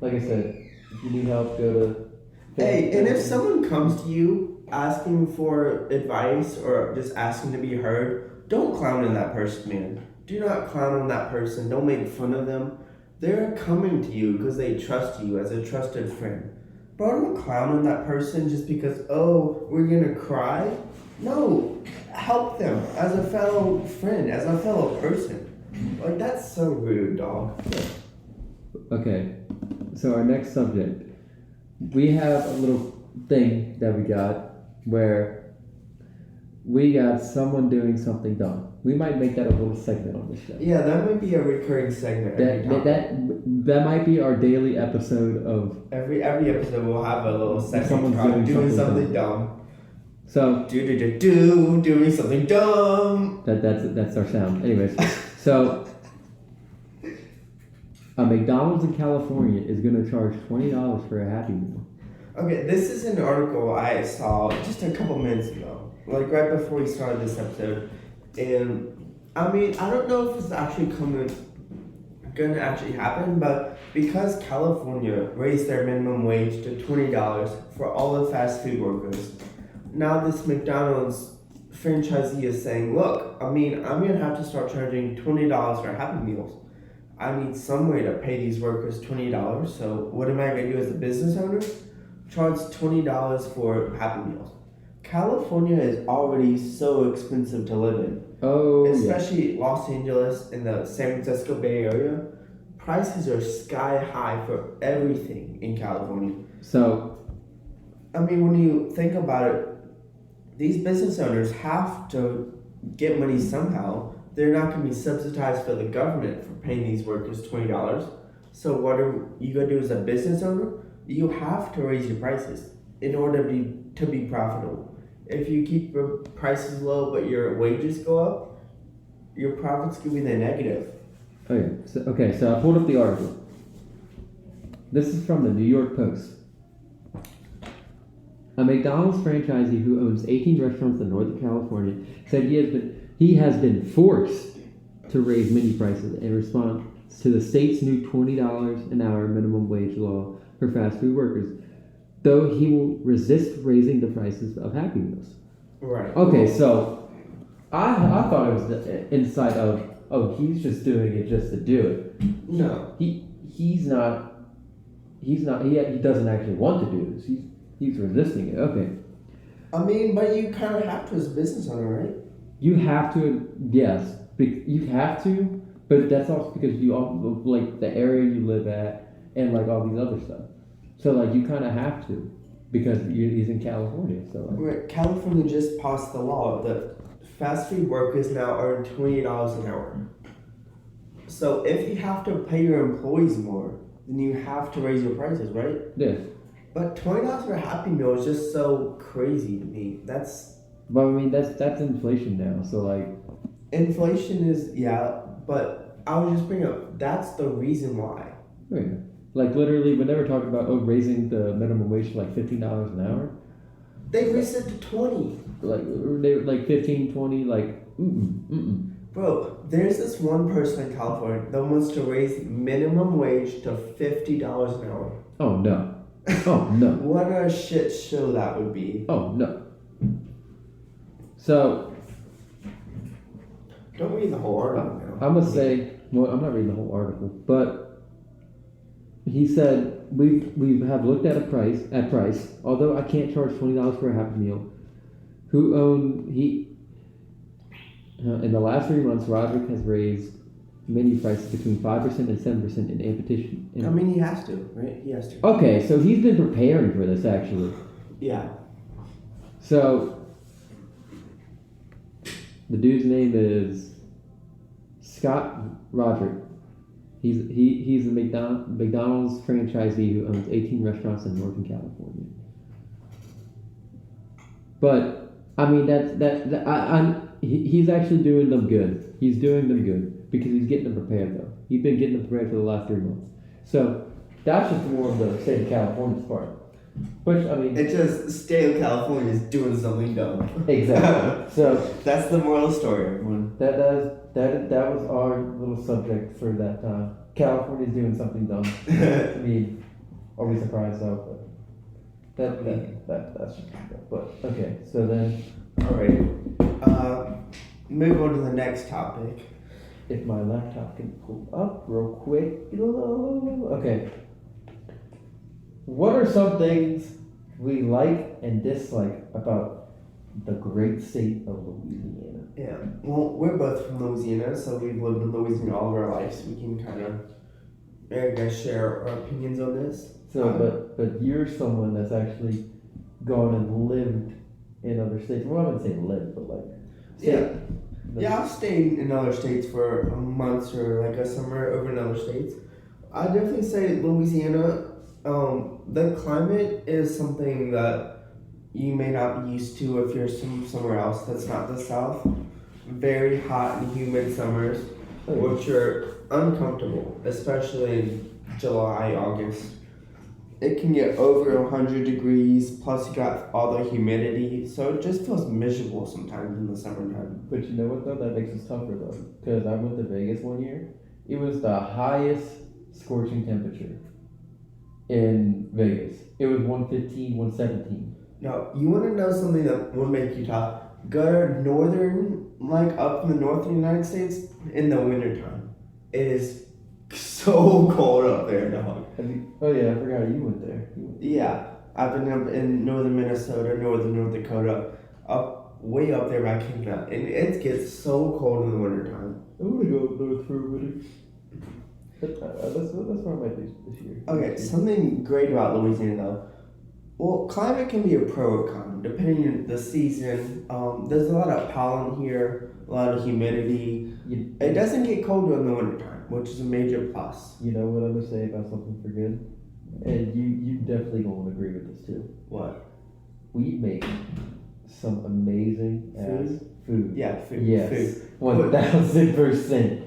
Speaker 2: like I said, if you need help, go to. Hey, and if someone comes to you asking for advice or just asking to be heard, don't clown on that person, man. Do not clown on that person. Don't make fun of them. They're coming to you because they trust you as a trusted friend. Bro, don't clown on that person just because, oh, we're gonna cry. No, help them as a fellow friend, as a fellow person. Like, that's so rude, dog. Okay, so our next subject. We have a little thing that we got where we got someone doing something dumb. We might make that a little segment on this show. Yeah, that might be a recurring segment. That might be our daily episode of... Every episode we'll have a little segment doing something dumb. So... doing something dumb. That's our sound. Anyways, so... A McDonald's in California is going to charge $20 for a Happy Meal. Okay, this is an article I saw just a couple minutes ago, like right before we started this episode. And I mean, I don't know if it's actually going to actually happen, but because California raised their minimum wage to $20 for all the fast food workers, now this McDonald's franchisee is saying, look, I mean, I'm going to have to start charging $20 for Happy Meals. I need some way to pay these workers $20. So what am I going to do as a business owner? Charge $20 for Happy Meals.
Speaker 1: California is already so expensive to live in,
Speaker 2: Oh, yeah.
Speaker 1: especially Los Angeles and the San Francisco Bay Area. Prices are sky high for everything in California.
Speaker 2: So,
Speaker 1: I mean, when you think about it, these business owners have to get money somehow. They're not going to be subsidized by the government for paying these workers $20. So what are you going to do as a business owner? You have to raise your prices in order to be profitable. If you keep your prices low but your wages go up, your profits could be the negative.
Speaker 2: so I pulled up the article. This is from the New York Post. A McDonald's franchisee who owns 18 restaurants in Northern California said he has been forced to raise menu prices in response to the state's new $20 an hour minimum wage law for fast food workers, though he will resist raising the prices of Happy Meals.
Speaker 1: Right.
Speaker 2: Okay, so I thought it was the insight of, oh, he's just doing it just to do it.
Speaker 1: No.
Speaker 2: He doesn't actually want to do this. He's resisting it. Okay.
Speaker 1: I mean, but you kind of have to as a business owner, right?
Speaker 2: You have to, yes. You have to, but that's also because you all like the area you live at and like all these other stuff. So like you kind of have to because he's in California. So like,
Speaker 1: Right. California just passed the law that fast food workers now earn $20 an hour. So if you have to pay your employees more, then you have to raise your prices, right?
Speaker 2: yeah.
Speaker 1: But $20 for a Happy Meal is just so crazy to me.
Speaker 2: But I mean that's inflation now. So like
Speaker 1: Inflation is, yeah, but I was just bringing up, that's the reason why.
Speaker 2: yeah. Like literally when they were talking about raising the minimum wage to like $15 an hour.
Speaker 1: They raised it to 20.
Speaker 2: Like they were like 15, 20, like
Speaker 1: Bro, there's this one person in California that wants to raise minimum wage to $50 an hour.
Speaker 2: Oh no. Oh no.
Speaker 1: What a shit show that would be.
Speaker 2: Oh no. So
Speaker 1: Don't read the whole article now.
Speaker 2: I'm gonna say, well, I'm not reading the whole article, but he said we have looked at price. Although I can't charge $20 for a Happy Meal. In the last 3 months, Roderick has raised menu prices between 5% and 7% in competition.
Speaker 1: I mean, he has to, right? He has to.
Speaker 2: Okay, so he's been preparing for this actually.
Speaker 1: Yeah.
Speaker 2: So the dude's name is Scott Roderick. He's a McDonald's franchisee who owns 18 restaurants in Northern California. But I mean he's actually doing them good. He's doing them good because he's getting them prepared though. He's been getting them prepared for the last 3 months. So that's just more of the state of California's part. Which I mean,
Speaker 1: It's just state of California is doing something dumb.
Speaker 2: exactly. So
Speaker 1: That's the moral story, everyone.
Speaker 2: that was our little subject for that time. California's doing something dumb. I mean, are we surprised though? But that's just but okay. So then,
Speaker 1: Alright. Move on to the next topic.
Speaker 2: if my laptop can pull up real quick. Okay. What are some things we like and dislike about the great state of Louisiana?
Speaker 1: Yeah. Well, we're both from Louisiana, so we've lived in Louisiana all of our lives. We can kind of, I guess, share our opinions on this.
Speaker 2: So, but you're someone that's actually gone and lived in other states. Well, I wouldn't say lived, but like
Speaker 1: Yeah, I've stayed in other states for months or like a summer over in other states. I definitely say Louisiana. The climate is something that you may not be used to if you're somewhere else that's not the South. Very hot and humid summers, which are uncomfortable, especially in July, August. It can get over 100 degrees, plus you got all the humidity, so it just feels miserable sometimes in the summertime.
Speaker 2: But you know what though? That makes us tougher though. Because I went to Vegas one year. It was the highest scorching temperature in Vegas. It was 115, 117.
Speaker 1: Now, you want to know something that would make you tough? Go to northern, like up in the northern United States in the wintertime. It is so cold up there, dog.
Speaker 2: Oh yeah, I forgot you went there.
Speaker 1: Yeah. I've been up in northern Minnesota, northern North Dakota, way up there by Canada, and it gets so cold in the wintertime.
Speaker 2: I want to go up north for a winter. That's what I might do this year.
Speaker 1: Okay, something great about Louisiana though. Well, climate can be a pro or con, depending on the season. There's a lot of pollen here, a lot of humidity. It doesn't get cold during the wintertime, which is a major plus.
Speaker 2: You know what I'm gonna say about something for good, and you definitely gonna agree with this too.
Speaker 1: What?
Speaker 2: We make some amazing ass food.
Speaker 1: Yeah, food.
Speaker 2: Yes,
Speaker 1: Food.
Speaker 2: 1000%.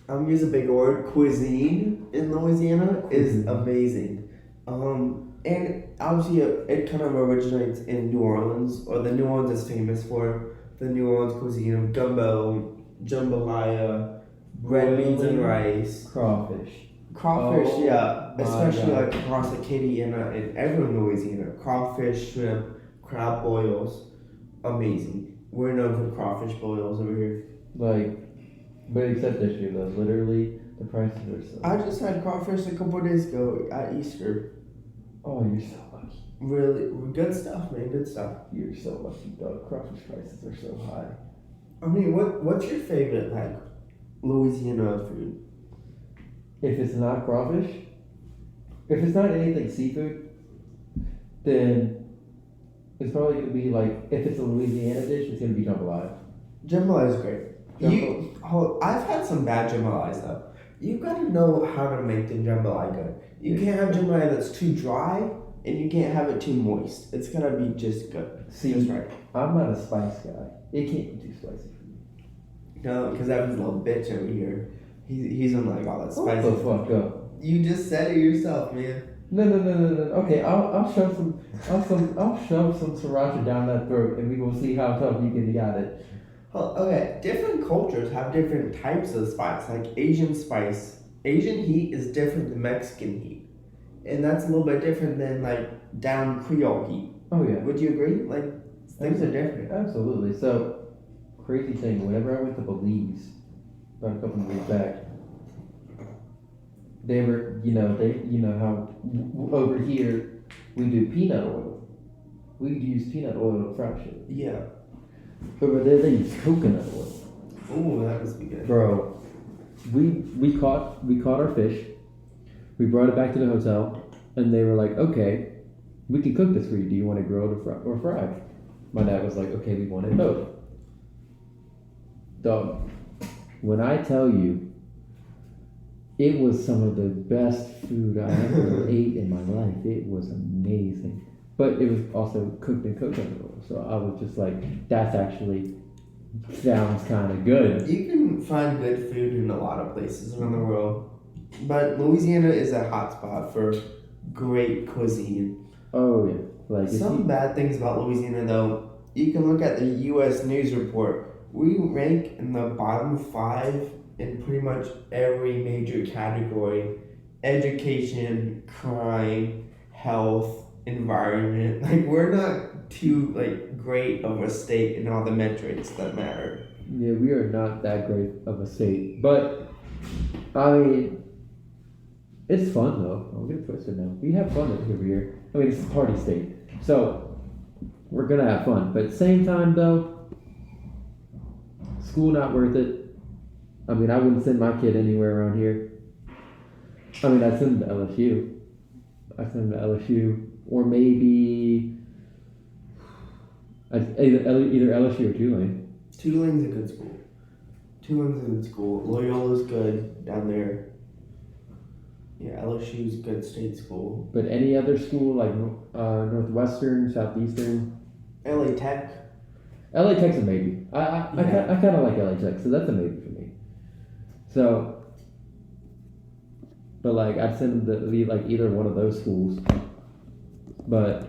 Speaker 1: I'm gonna use a big word. Cuisine in Louisiana is amazing. And obviously it kind of originates in New Orleans, or the New Orleans is famous for the New Orleans cuisine of gumbo, jambalaya, red beans and rice,
Speaker 2: crawfish.
Speaker 1: crawfish.
Speaker 2: Oh,
Speaker 1: Yeah,
Speaker 2: my
Speaker 1: especially
Speaker 2: God.
Speaker 1: like across Acadiana and everywhere in Louisiana. Crawfish, shrimp, crab boils, amazing. We're known for crawfish boils over here.
Speaker 2: Like, but except this year though, literally the prices are so.
Speaker 1: I just had crawfish a couple days ago at Easter.
Speaker 2: Oh, you're so lucky.
Speaker 1: Really good stuff, man. Good stuff.
Speaker 2: You're so lucky, dog. Crawfish prices are so high.
Speaker 1: I mean, what's your favorite like Louisiana food?
Speaker 2: If it's not crawfish, if it's not anything seafood, then it's probably gonna be like, if it's a Louisiana dish, it's gonna be jambalaya.
Speaker 1: Jambalaya is great. I've had some bad jambalayas though. You gotta know how to make the jambalaya good. You can't have jambalaya that's too dry, and you can't have it too moist. It's gotta be just good.
Speaker 2: See,
Speaker 1: Just right.
Speaker 2: I'm not a spice guy. It can't be too spicy for me.
Speaker 1: No, because that was a little bitch over here. He's on like all that
Speaker 2: What
Speaker 1: spicy.
Speaker 2: the fuck up?
Speaker 1: You just said it yourself, man.
Speaker 2: No. Okay, I'll shove some sriracha down that throat, and we will see how tough you can got it.
Speaker 1: Well, okay, different cultures have different types of spice. Like Asian spice, Asian heat is different than Mexican heat, and that's a little bit different than like down Creole heat.
Speaker 2: Oh yeah,
Speaker 1: Would you agree? Like things are different.
Speaker 2: absolutely. So crazy thing. Whenever I went to Belize about a couple of years back, they were, how over here we do peanut oil. We use peanut oil to fry shit.
Speaker 1: Yeah.
Speaker 2: Over there they use coconut oil.
Speaker 1: Ooh, that must be good.
Speaker 2: Bro, we caught our fish. We brought it back to the hotel, and they were like, "Okay, we can cook this for you. Do you want it grilled or fried?" My dad was like, "Okay, we want it both." Dog, when I tell you, it was some of the best food I ever ate in my life. It was amazing, but it was also cooked in coconut oil. So I was just like, "That's actually sounds kind of good."
Speaker 1: You can find good food in a lot of places around the world, but Louisiana is a hotspot for great cuisine.
Speaker 2: Oh yeah, like
Speaker 1: Some bad things about Louisiana though, you can look at the U.S. News Report. We rank in the bottom 5 in pretty much every major category: education, crime, health, environment. Like we're not too like great of a state in all the metrics that matter.
Speaker 2: Yeah, we are not that great of a state, but I mean, it's fun though. Don't get it twisted now. We have fun over here. I mean, it's a party state, so we're gonna have fun. But at the same time, though, school not worth it. I mean, I wouldn't send my kid anywhere around here. I mean, I'd send him to LSU. I'd send him to LSU, or maybe either LSU or Tulane.
Speaker 1: Tulane's a good school. Tulane's a good school. Loyola's good down there. Yeah, LSU's a good state school.
Speaker 2: But any other school like Northwestern, Southeastern,
Speaker 1: LA Tech.
Speaker 2: LA Tech's a maybe. I kind of like LA Tech, so that's a maybe for me. So, but like I'd send them to like either one of those schools. But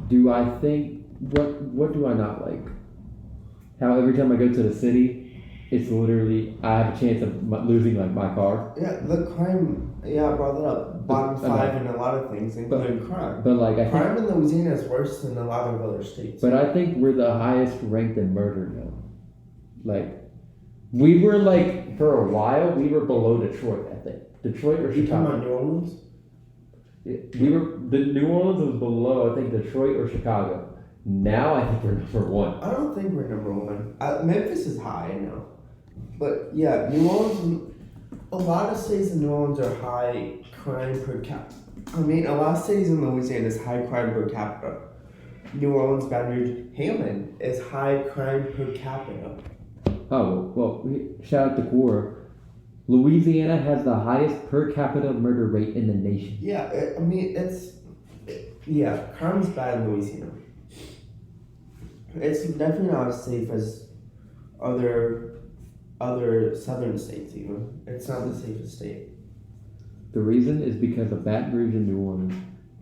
Speaker 2: do I think what do I not like? How every time I go to the city, it's literally I have a chance of losing like my car.
Speaker 1: Yeah, the crime. Yeah, I brought that up. Bottom 5 in a lot of things, including crime.
Speaker 2: But like I
Speaker 1: Crime
Speaker 2: think,
Speaker 1: in Louisiana is worse than a lot of other states.
Speaker 2: but I think we're the highest ranked in murder now. Like we were like for a while we were below Detroit. I think Detroit or
Speaker 1: You talking
Speaker 2: Chicago.
Speaker 1: about New Orleans?
Speaker 2: The New Orleans was below, I think, Detroit or Chicago. Now I think we're number one.
Speaker 1: I don't think we're number one. Memphis is high, I know. But yeah, New Orleans, a lot of cities in New Orleans are high crime per capita. I mean, a lot of cities in Louisiana is high crime per capita. New Orleans, Baton Rouge, Hammond is high crime per capita.
Speaker 2: Oh, well, shout out to Quora. Louisiana has the highest per capita murder rate in the nation.
Speaker 1: Yeah, I mean, crime's bad in Louisiana. It's definitely not as safe as other southern states even. It's not the safest state.
Speaker 2: The reason is because of Baton Rouge and New Orleans.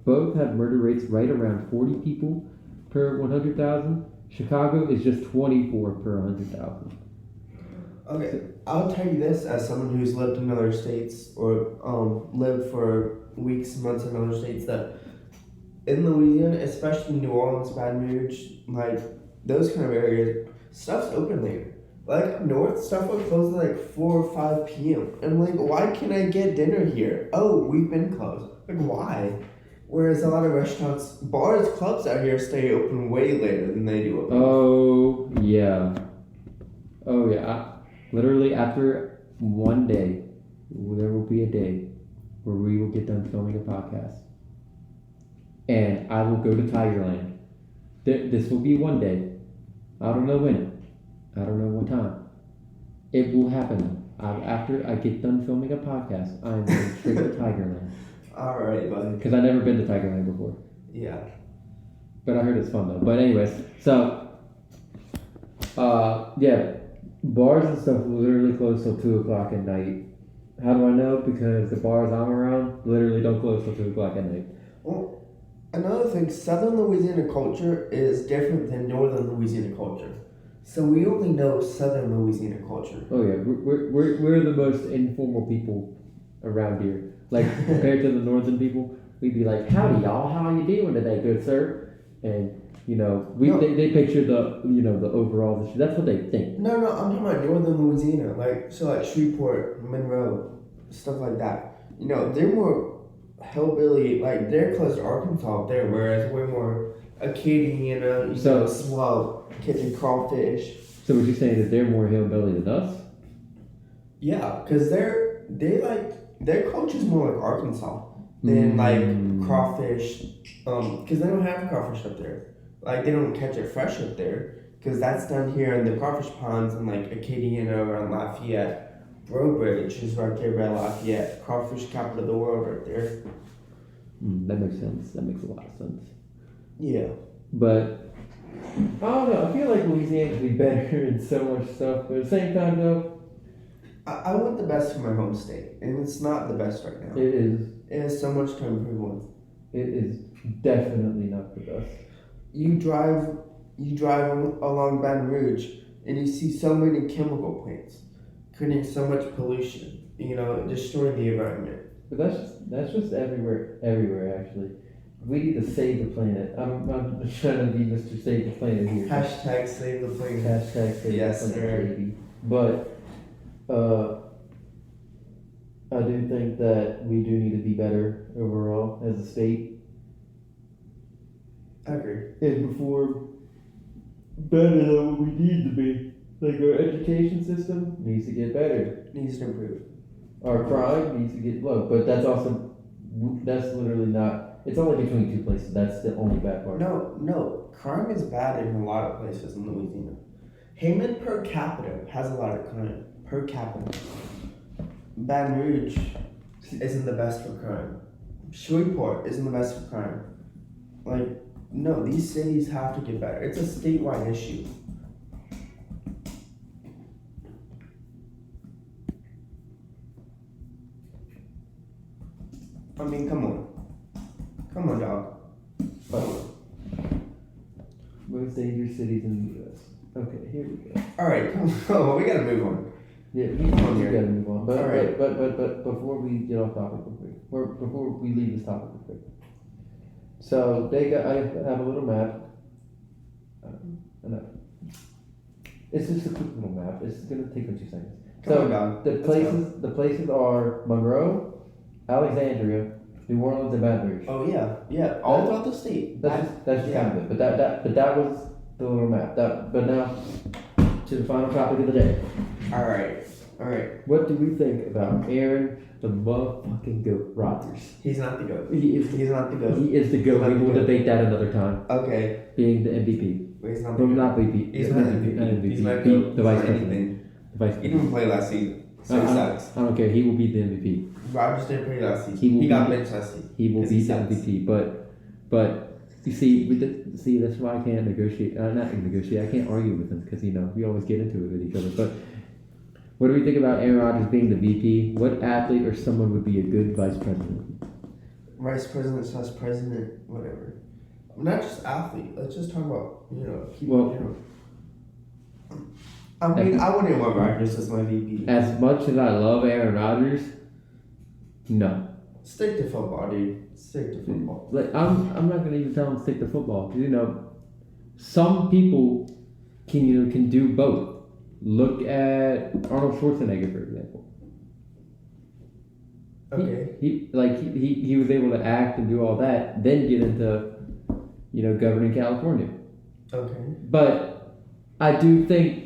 Speaker 2: Both have murder rates right around 40 people per 100,000. Chicago is just 24 per 100,000.
Speaker 1: Okay, I'll tell you this as someone who's lived in other states or lived for weeks, months in other states, that in Louisiana, especially New Orleans, Baton Rouge, like those kind of areas, stuff's open later. Like up north, stuff will close at like 4 or 5 p.m. And I'm like, why can't I get dinner here? Oh, we've been closed. Like, why? Whereas a lot of restaurants, bars, clubs out here stay open way later than they do up north.
Speaker 2: Oh, yeah. Literally, after one day, there will be a day where we will get done filming a podcast. And I will go to Tigerland. This will be one day. I don't know when. I don't know what time. It will happen. After I get done filming a podcast, I'm going straight to Tigerland.
Speaker 1: Alright, buddy.
Speaker 2: Because I've never been to Tigerland before.
Speaker 1: Yeah.
Speaker 2: But I heard it's fun though. But anyways, so, bars and stuff literally close till 2 o'clock at night. How do I know? Because the bars I'm around literally don't close till 2 o'clock at night.
Speaker 1: Well, another thing, Southern Louisiana culture is different than Northern Louisiana culture. So we only know Southern Louisiana culture.
Speaker 2: Oh yeah, we're the most informal people around here. Like compared to the northern people, we'd be like, "Howdy y'all, how are you doing today, good sir?" And they picture the overall. That's what they think.
Speaker 1: No, I'm talking about Northern Louisiana, like Shreveport, Monroe, stuff like that. They're more hillbilly, like they're close to Arkansas up there, whereas we're more Acadian, swell, catching crawfish.
Speaker 2: So what you're saying is they're more hillbilly than us?
Speaker 1: Yeah, because their culture's more like Arkansas than like crawfish, because they don't have crawfish up there. Like they don't catch it fresh up there, because that's down here in the crawfish ponds in like Acadiana around Lafayette. Brobridge is right there by Lafayette, crawfish capital of the world right there.
Speaker 2: That makes sense. That makes a lot of sense.
Speaker 1: Yeah.
Speaker 2: But I don't know. I feel like Louisiana could be better in so much stuff, but at the same time, though,
Speaker 1: I want the best for my home state, and it's not the best right now.
Speaker 2: It is.
Speaker 1: It has so much to improve on.
Speaker 2: It is definitely not the best.
Speaker 1: You drive along Baton Rouge, and you see so many chemical plants, creating so much pollution. Destroying the environment.
Speaker 2: But that's just everywhere actually. We need to save the planet. I'm trying to be Mr. Save the Planet here.
Speaker 1: Hashtag save the planet.
Speaker 2: Hashtag save
Speaker 1: Yes,
Speaker 2: the planet,
Speaker 1: sir.
Speaker 2: baby. But I do think that we do need to be better overall as a state.
Speaker 1: I agree.
Speaker 2: And before better than what we need to be. Like our education system needs to get better.
Speaker 1: Needs to improve.
Speaker 2: Our crime needs to get low. But that's literally not. It's only between two places. That's the only bad part.
Speaker 1: No. Crime is bad in a lot of places in Louisiana. Hammond per capita has a lot of crime. Per capita. Baton Rouge isn't the best for crime. Shreveport isn't the best for crime. No, these cities have to get better. It's a statewide issue. I mean, come on. Come on, dog.
Speaker 2: Most dangerous cities in the U.S. Okay, here we go.
Speaker 1: Alright, come on. We gotta move on.
Speaker 2: Yeah, we gotta move on. But,
Speaker 1: All right.
Speaker 2: but before we get off topic real quick, or before we leave this topic real quick. So I have a little map. It's just a quick little map. It's gonna take me 2 seconds.
Speaker 1: Come on, dog.
Speaker 2: The places are Monroe, Alexandria, New Orleans and Baton Rouge.
Speaker 1: Oh yeah, all throughout the state.
Speaker 2: That's just
Speaker 1: yeah.
Speaker 2: kind of it. But that was the little map. But now to the final topic of the day.
Speaker 1: All right.
Speaker 2: What do we think about Aaron the motherfucking GOAT Rodgers?
Speaker 1: He's not the GOAT.
Speaker 2: He's
Speaker 1: not the GOAT.
Speaker 2: He is the GOAT. We will debate that another time.
Speaker 1: Okay.
Speaker 2: Being the MVP.
Speaker 1: But he's not the
Speaker 2: No,
Speaker 1: GOAT.
Speaker 2: not MVP.
Speaker 1: He's not MVP. He's not GOAT.
Speaker 2: The vice
Speaker 1: for
Speaker 2: president.
Speaker 1: anything.
Speaker 2: The vice
Speaker 1: He
Speaker 2: president.
Speaker 1: didn't play last season, so he sucks.
Speaker 2: I don't care. He will be the MVP.
Speaker 1: Rodgers didn't play last season.
Speaker 2: He
Speaker 1: got benched last season.
Speaker 2: He will be the MVP. But you see, that's why I can't negotiate. Not negotiate. I can't argue with him because we always get into it with each other. But what do we think about Aaron Rodgers being the VP? What athlete or someone would be a good vice president?
Speaker 1: Vice president / president, whatever. Not just athlete. Let's just talk about I mean, I wouldn't want Rodgers as my VP.
Speaker 2: As much as I love Aaron Rodgers, no.
Speaker 1: Stick to football, dude. Stick to football.
Speaker 2: Like I'm not gonna even tell him to stick to football because some people can do both. Look at Arnold Schwarzenegger, for example.
Speaker 1: Okay.
Speaker 2: He was able to act and do all that, then get into governing California.
Speaker 1: Okay.
Speaker 2: But I do think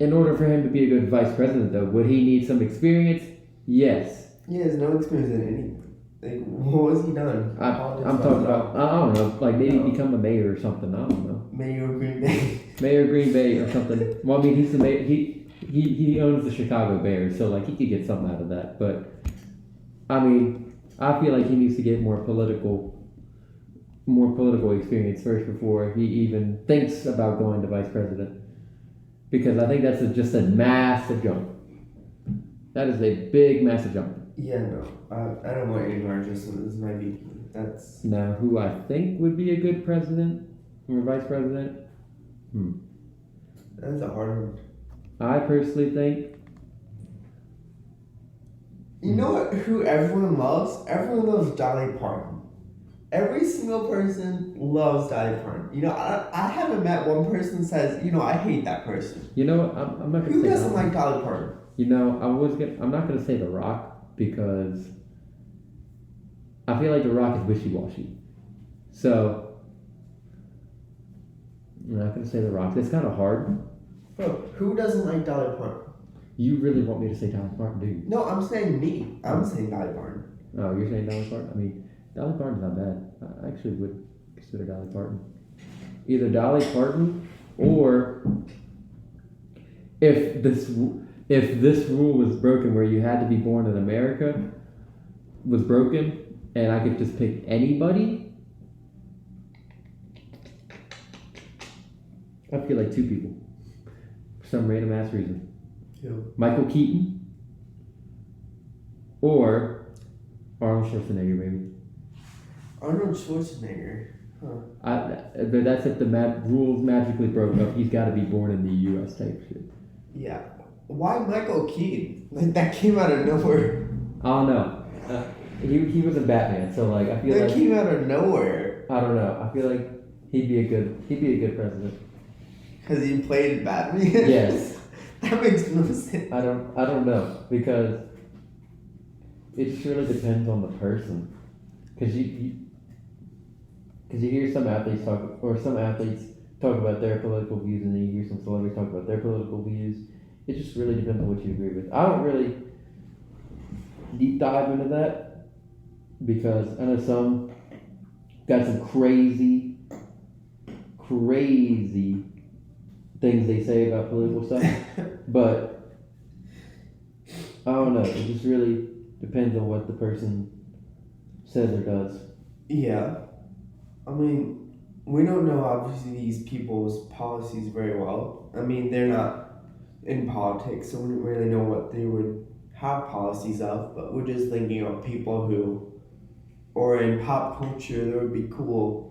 Speaker 2: in order for him to be a good vice president, though, would he need some experience? Yes.
Speaker 1: He has no experience in anything. Like, what has he done?
Speaker 2: I'm talking about, I don't know, like maybe become a mayor or something. I don't know.
Speaker 1: Mayor of Green Bay.
Speaker 2: Mayor of Green Bay or something. Well, I mean, he's the mayor. He owns the Chicago Bears, so like he could get something out of that. But I mean, I feel like he needs to get more political experience first before he even thinks about going to vice president. Because I think that's just a massive jump. That is a big, massive jump.
Speaker 1: Yeah, no. I don't want Aaron Rodgers as my VP. That's...
Speaker 2: Now, who I think would be a good president or vice president?
Speaker 1: That's a hard one.
Speaker 2: I personally think...
Speaker 1: You know what? Who everyone loves? Everyone loves Dolly Parton. Every single person loves Dolly Parton. I haven't met one person that says, I hate that person.
Speaker 2: You know what? I'm not gonna
Speaker 1: Who
Speaker 2: say
Speaker 1: doesn't like Dolly Parton?
Speaker 2: I'm not gonna say The Rock because I feel like The Rock is wishy-washy. So I'm not gonna say The Rock. It's kind of hard.
Speaker 1: Bro, who doesn't like Dolly Parton?
Speaker 2: You really want me to say Dolly Parton, do you?
Speaker 1: No, I'm saying me. I'm saying Dolly Parton.
Speaker 2: Oh, you're saying Dolly Parton? I mean, Dolly Parton's not bad. I actually would consider Dolly Parton. Either Dolly Parton or if this rule was broken where you had to be born in America was broken and I could just pick anybody, I feel like two people for some random ass reason.
Speaker 1: Who?
Speaker 2: Michael Keaton or Arnold Schwarzenegger, maybe.
Speaker 1: Arnold Schwarzenegger. Huh.
Speaker 2: But that's if the rules magically broke up. He's got to be born in the U.S. type shit.
Speaker 1: Yeah. Why Michael Keaton? Like, that came out of nowhere.
Speaker 2: I don't know. He was a Batman, so like I feel
Speaker 1: that
Speaker 2: like
Speaker 1: came out of nowhere.
Speaker 2: I don't know. I feel like he'd be a good president.
Speaker 1: Because he played Batman.
Speaker 2: Yes.
Speaker 1: That makes no sense.
Speaker 2: I don't know because it just really depends on the person. Because you hear some athletes talk about their political views, and then you hear some celebrities talk about their political views. It just really depends on what you agree with. I don't really deep dive into that because I know some got some crazy things they say about political stuff, but I don't know. It just really depends on what the person says or does.
Speaker 1: Yeah. I mean, we don't know, obviously, these people's policies very well. I mean, they're not in politics, so we don't really know what they would have policies of, but we're just thinking of people who, or in pop culture, that would be cool,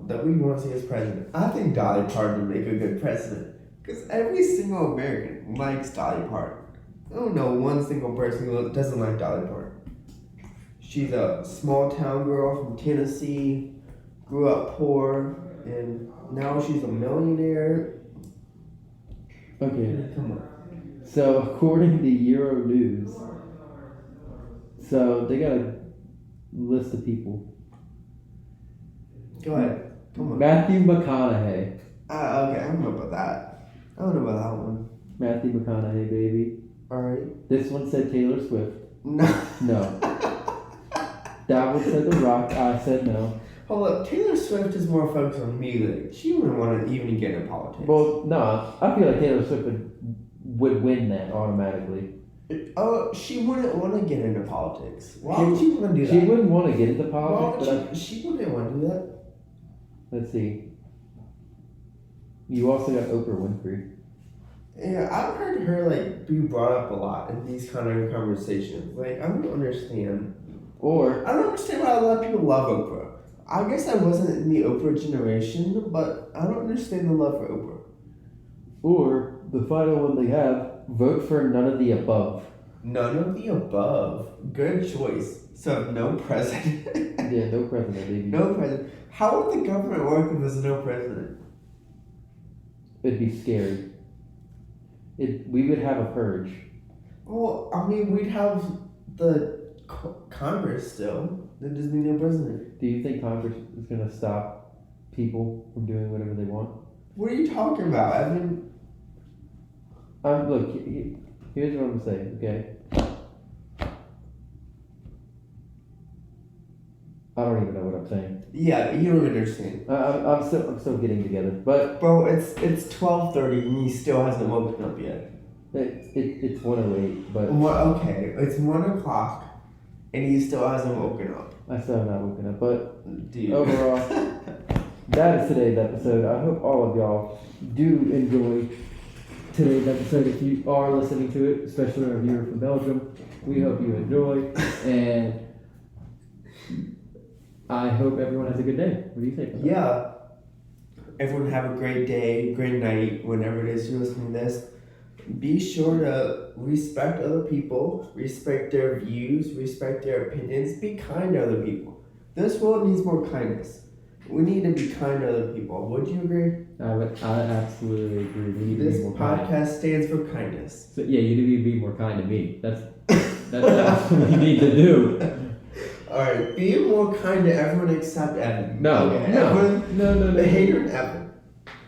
Speaker 1: that we want to see as president. I think Dolly Parton would make a good president, because every single American likes Dolly Parton. I don't know one single person who doesn't like Dolly Parton. She's a small town girl from Tennessee, grew up poor, and now she's a millionaire.
Speaker 2: Okay.
Speaker 1: Come on.
Speaker 2: So according to Euronews, So they got a list of people.
Speaker 1: Go ahead. Come on.
Speaker 2: Matthew McConaughey.
Speaker 1: Okay, I don't know about that. I don't know about that one.
Speaker 2: Matthew McConaughey, baby.
Speaker 1: Alright.
Speaker 2: This one said Taylor Swift.
Speaker 1: No.
Speaker 2: No. That one said The Rock. I said no.
Speaker 1: Hold up. Taylor Swift is more focused on music. She wouldn't want to even get into politics.
Speaker 2: Well, no. I feel like Taylor Swift would win that automatically.
Speaker 1: Oh, she wouldn't want to get into politics. Why would she want to do that?
Speaker 2: She wouldn't want to get into
Speaker 1: Why
Speaker 2: politics,
Speaker 1: would
Speaker 2: but
Speaker 1: she wouldn't want to do that.
Speaker 2: let's see. You also got Oprah Winfrey.
Speaker 1: Yeah, I've heard her like be brought up a lot in these kind of conversations. Like, I don't understand.
Speaker 2: Or
Speaker 1: I don't understand why a lot of people love Oprah. I guess I wasn't in the Oprah generation, but I don't understand the love for Oprah.
Speaker 2: Or the final one they have, vote for none of the above.
Speaker 1: None of the above. Good choice. So no president.
Speaker 2: Yeah, no president, baby.
Speaker 1: No president. How would the government work if there's no president?
Speaker 2: It'd be scary. We would have a purge.
Speaker 1: Well, I mean, we'd have the Congress still. There'd just be no president.
Speaker 2: Do you think Congress is going to stop people from doing whatever they want?
Speaker 1: What are you talking about? I mean,
Speaker 2: Look, here's what I'm saying, okay? I don't even know what I'm saying.
Speaker 1: yeah, you don't understand.
Speaker 2: I'm still getting together, but
Speaker 1: Bro, it's 12:30 and he still hasn't woken up yet.
Speaker 2: it's 1:08. But
Speaker 1: Okay, it's 1 o'clock and he still hasn't woken up.
Speaker 2: I still have not woken up. But
Speaker 1: Dude.
Speaker 2: overall, that is today's episode. I hope all of y'all do enjoy today's episode. If you are listening to it, especially our viewer from Belgium, we hope you enjoy, and I hope everyone has a good day. What do you think?
Speaker 1: Yeah. Everyone have a great day, great night, whenever it is you're listening to this. Be sure to respect other people, respect their views, respect their opinions, be kind to other people. This world needs more kindness. We need to be kind to other people. Would you agree?
Speaker 2: I absolutely agree. We need to
Speaker 1: This
Speaker 2: be more kind.
Speaker 1: podcast stands for kindness.
Speaker 2: So, yeah, you need to be more kind to me. That's what you need to do.
Speaker 1: Alright, be more kind to everyone except Evan.
Speaker 2: No,
Speaker 1: Okay,
Speaker 2: no,
Speaker 1: everyone,
Speaker 2: no.
Speaker 1: the hater and Evan.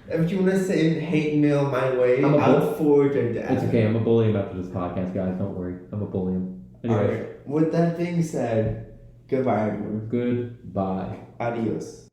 Speaker 1: If you want to send hate mail my way,
Speaker 2: I'm a
Speaker 1: I'll forward it to Evan.
Speaker 2: It's okay. I'm gonna bully him after this podcast, guys. Don't worry. I'm gonna bully him. Anyway,
Speaker 1: Alright, with that being said, goodbye everyone.
Speaker 2: goodbye.
Speaker 1: Adios.